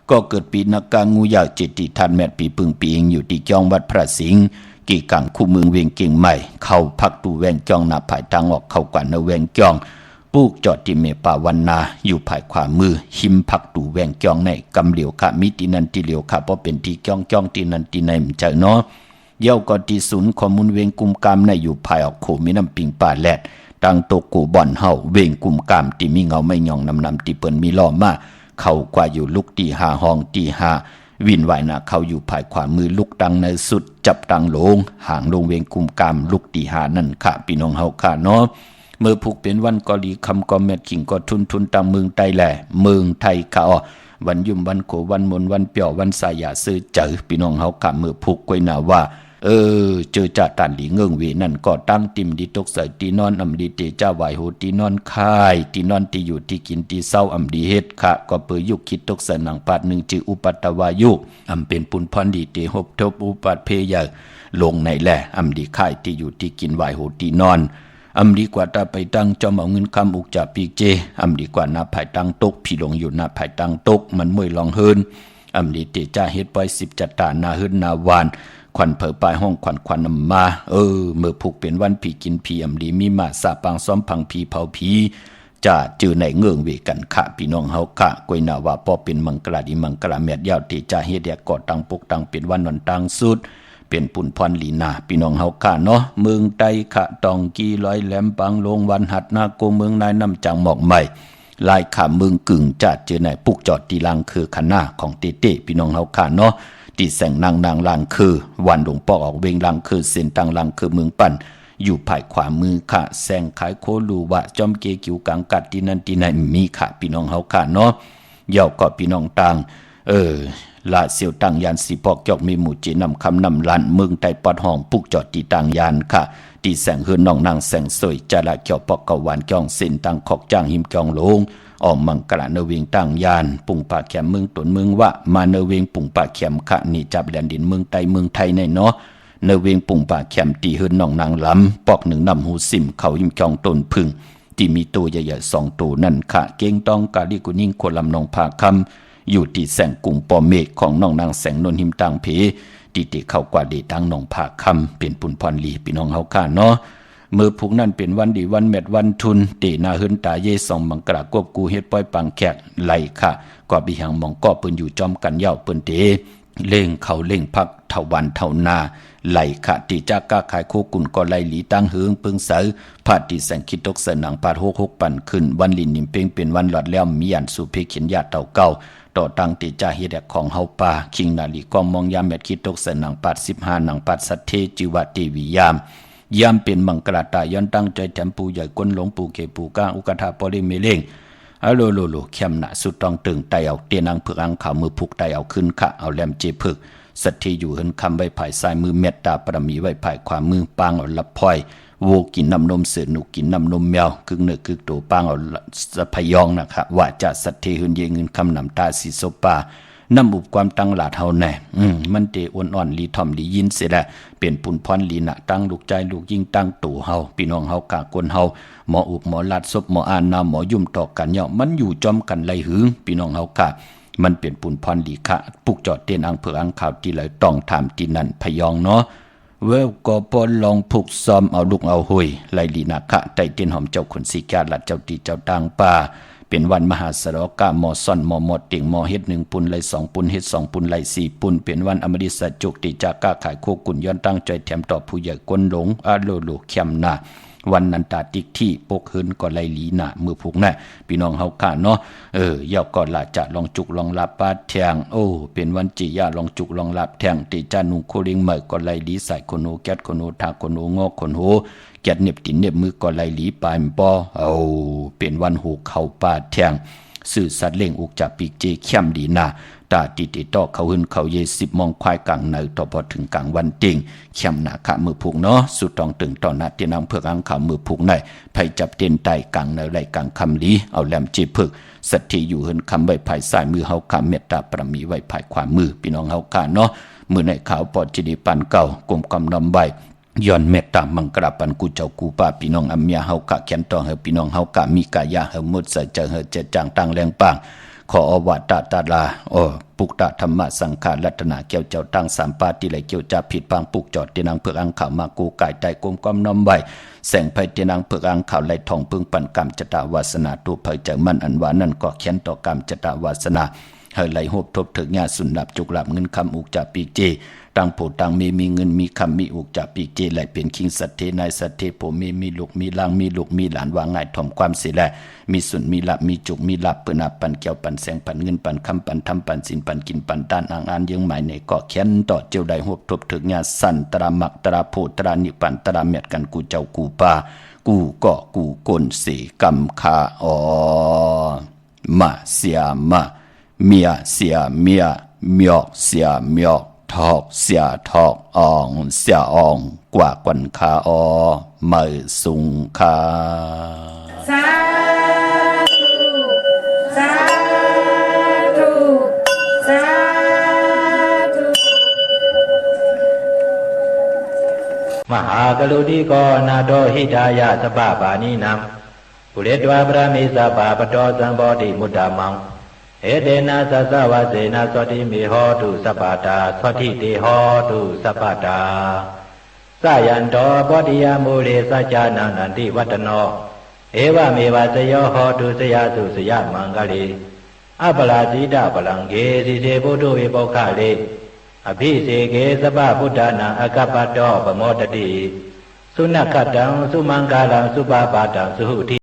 ก็เกิดปีนักกางูใหญ่เจติทันแมดปีปึงปีเองอยู่ที่จ้องวัดพระสิงห์กี่กังคู่เมืองเวียงเก่งใหม่เข้าพักตูแวงจ้องหน้าภายทางออกเข้ากว่าเนแวงจ้องปูกจอดที่เมป่าวันนาอยู่ภายขวามือหิมพักตูแวงจ้องในกำเหลียวค่ะมิตินันติเหลียวค่ะเพราะเป็นที่จ้องที่นันติในมันจะเนาะเย้าก็ที่ศูนย์ข้อมูลเวียงกุมกามในอยู่ภายออกโขมีน้ำปิงป่าแลดตังโตกูบ่อนเฮาเวียงกุมกามที่มีเงาไม่ยองนำที่เปิ้นมีล้อมาเข้ากว่าอยู่ลุกที่5ห้องที่5วินไหวนะเขาอยู่ภายขวามือลุกดังในสุดจับตังลงห่างลงเวียงกุมกามลุกที่5นั่นค่ะพี่น้องเฮาค่ะเนาะเมื่อผูกเป็นวันกอลีคำกอเม็ดขิงก็ทุนตามเมืองไทยแหละเมืองไทยค่ะ วันยุ่มวันโขวันมนวันเปี่ยววันสายาซื้อเจอพี่น้องเฮากะมือผูกกวยหนาว่าเจอจ่าตันหลีเงิงเวนั่นก็ตั้งติมดีตกใส่ตีนอนอำดีเตจ้าไหวโหตีนอนค่ายตีนอนตีอยู่ที่กินตีเศร้าอำดีเฮ็ดค่ะก็เปือยุกคิดตกใส่หนังปาดหนึ่งจืออุปัตตวายุอำเป็นปุนพรดีเตหบทบอุปัตเพยลงในแหละอำดีค่ายตีอยู่ที่กินไหวโหตีนอนอำดีกว่าตาไปตั้งจอมเอาเงินคำอุกจ่าปีเจอำดีกว่านาภายตั้งตกพี่ลงอยู่นาภายตั้งตกมันมวยลองเฮินอำดีเตจ้าเฮ็ดปล่อย10จัตตานาเฮินนาวานควันเผอปลายห้องควันนำมาเมื่อผูกเป็นวันผีกินผีอำดีมีมาสาปางซ้อมพังผีเผาผีจะจือในเงื่องเวกันขะพี่น้องเฮาขะกวยนาว่าพอเป็นมังกรดีมังกรแมดยาวเตจ้าเฮ็ดแยกกอดตังปกตังเป็นวันนอนตังสุดเป็นปุ่นพรลีนาพี่น้องเฮาค่ะเนาะเมืองไตขะตองกีร้อยแหลมปังลงวันหัดนาโกเมืองนายน้ำจังหมอกใหม่ลายขาเมืองกึ่งจัดเจอในปุกจอดตีลังคือขันหน้าของเต้พี่น้องเฮาค่ะเนาะที่แสงนางลังคือวันหลวงปอกออกเวงลังคือเส้นตังลังคือเมืองปั่นอยู่ภายขวามือค่ะแสงขายโคลูวะจอมเกกิวกังกัดที่นั่นที่ไหนมีค่ะพี่น้องเฮาค่ะเนาะเย่าก็พี่น้องต่างลาเสียวตังยานสีปอกจอกมีหมู่จีนำคำนำลันเมืองไตปอดห้องปุกจอดตีตังยานค่ะตีแสงเฮือนน้องนางแสงสวยจาระเกี่ยวปอกกวานจองเส้นตังขอกจ้างหิมจองลงออกมังกระเนเวงตังยานปุ่งปากแขมเมืองตนเมืองวะมาเนเวงปุ่งปากแขมค่ะนี่จับแดนดินเมืองไตเมืองไทยในเนาะเนเวงปุ่งปากแขมตีเฮือนน้องนางล้ำปอกหนึ่งนำหูสิมเขาหิมจองตนพึ่งที่มีตัวใหญ่ๆ2ตัวนั่นค่ะเก่งต้องกาลิกุนิ่งคนลำนองผาคำอยู่ที่แสงกุ่งปอเมฆของน้องนางแสงนนหิมตังเพตีเตเข้ากว่าเดตังน้องผาคำเป็นปุ่นพรลีพี่น้องเฮาค่ะเนาะเมื่อผูกนั่นเป็นวันดีวันเม็ดวันทุนเตนาเฮินตาเยสองมังกระกวบกูเฮ็ดป้อยปังแขกไหลค่ะก็บิหังมองก็เปิ้นอยู่จอมกันเย้าเปิ้นเตเล่งเขาเล่งพักเท่าวันเท่านาไหลค่ะตีจากก้าขายโคกุ่นก็ไหลหลีตั้งเฮืองปึงเสอพาดตีแสงคิดตกเสนังปาด6ปั่นขึ้นวันลินนิมเป้งเป็นวันหลอดแล้วมีอันสู่เพเขียนญาติเต่าเก่าต่อตังติจ่าเฮ็ดของเฮาป่าคิงนาลีกองมองยามแมดคิดตกเสนังปาด15หนังปาดสัทเทจิวะเทวิยามเป็นมังกรตาย้อนตั้งใจแถมปูใหญ่ก้นหลงปูเกปูก้างอุกทาปริเมเลงโลเข้มหนาสุดต้องตึงไตเอาเตียนังเผือกอังขาวมือผูกไตเอาขึ้นขะเอาแหลมเจผึกสัตทีอยู่เฮินคำไว้ภายซ้ายมือเมตตาปรมีไว้ภายขวามือปางเอาละพลอยโวกินน้ำนมเสือหนูกินน้ำนมแมวกึ่งเนื้อกึ่งตัวปางเอาสะพยองนะคะว่าจะสัตทีเฮินเยเงินคำนำตาสีโซปาน้ำอุบความตั้งหลาดเฮาแน่มันเตอ่อนลีทอมลียินเสียแหละเป็นปุ่นพรลีนะตั้งลูกใจลูกยิ่งตั้งตู่เฮาพี่น้องเฮากะคนเฮาหมออุบหมอลัดซบหมออ่านนาหมอยุ่มต่อกันเนาะมันอยู่จอมกันไหลหึงพี่น้องเฮากะมันเป็นปุ่นพรลีคะปุกจอดเตียนอังเผืออังข่าวที่ไหลต้องถามที่นั่นพยองเนาะเวลก็ปอนลองผูกซ้อมเอาลูกเอาหุยไหลลีนะคะไตเตียนหอมเจ้าคนสีกาลัดเจ้าตีเจ้าต่างป่าเป็นวันมหาสรกะมอซ่อนมอมอเต่งมอเฮ็ด1ปุนไหล2ปุนเฮ็ด2ปุนไหล4ปุนเป็นวันอมฤตสัจจุกติจากก้าขายโคกุนย้อนตั้งใจแถมต่อผู้ใหญ่กวนหลงโลเข้มนาวันนันตาติกที่ปกเฮินก็ไหลหลีหน้ามือผูกแน่พี่น้องเฮาค่ะเนาะยาวก็ละจะลองจุกลองลับปาแทงเป็นวันจิยาลองจุกลองลับแทงติจานุโคลิงใหม่ก็ไหลหลีใส่คนโหแก๊ดคนโหทาคนโหงอกคนโหแกดเน็บตินเน็บมือก็ไหลหลีปลายปอเป็นวันหูเข้าป่าแทงสื่อสัตว์เล่งอุกจับปีกเจเข้มดีนาตาติต่อเขาหึนเขาเย10มองควายกลางในต่อพอถึงกลางวันติงเข้มหนาขะมือผูกเนาะสุดตองตึงต่อหน้าเตียนางเผือกอังขาวมือผูกในไผจับเตียนไตกลางในไหลกลางคำลีเอาแหลมเจผึกสัตทีอยู่หึนคำไว้ภายซ้ายมือเฮาคำเมตตาประมีไว้ภายขวามือพี่น้องเฮาค่ะเนาะมือในขาวปอดจิดีปันเก่ากลมกำนำใบย้อนเมตตามังกรปันกูเจ้ากูป้าพี่น้องอัมยาเฮากะแขนต่อเฮพี่น้องเฮากะมีกายาเฮมุดใส่เจเฮเจจางตังแรงปังขออวาตตาลาปุกตะธรรมะสังขารรัตนาเกี่ยวเจ้าตั้งสามปาติไหลเกี่ยวจะผิดปังปุกจอดเตนังเผือกอังขาวมากูกายใจกลมก้มน้อมใบแสงไพเตนังเผือกอังขาวไหลทองพึ่งปันกรรมจตาวาสนาตุเผยใจมันอันว่านั่นก็เขียนต่อกรรมจตาวาสนาเฮไหลหบทบถึงญาสุนดับจุกหลับเงินคำอุกจาปีเจตั้งโพตั้งมีเงินมีคำมีอุกจาปีเจไหลเป็นคิงสัตเทนายสัตเทโพมีลูกมีลางมีลูกมีหลานว่าง่ายถ่อมความเสียแลมีสุนมีลับมีจุกมีลับเปิ้นอาปันเกี่ยวปันแสงปันเงินปันคำปันทำปันสินปันกินปันต้านอ่างอ่านยังหมายในเกาะแขนต่อเจียวได้หบทบถึงญาสั่นตรามักตราโพตรานิปันตราเม็ดกันกูเจ้ากูป่ากูเกาะกูกลเสกำคามาเสียมา เมียเสียเมียหมอกเสียหมอกทอกเสียทอกอ่องเสียอ่องกว่ากวนคาอมือสุงคา สาธุสาธุสาธุ มหากรุณิโกนาโตหิตายะสปะปานินัมปุเรตวาปรามิสปะปะโตสัมโพธิมุตตะมังเอเตนะสัสสวะเสนะสติมิโหตุสัพพตาสติติโหตุสัพพตาสยันโตปฏิยมูเลสัจจานันติวัตโนเอวเมวะสโยโหตุสยาสุสยมังกลีอัปปลาจิตาปลังเกสิเสปุถุวิปุขะเลอภิเสเกสปะพุทธานังอกัปปะโตปโมตติสุนัขตังสุมังกาลังสุปาปาตังสุหุติ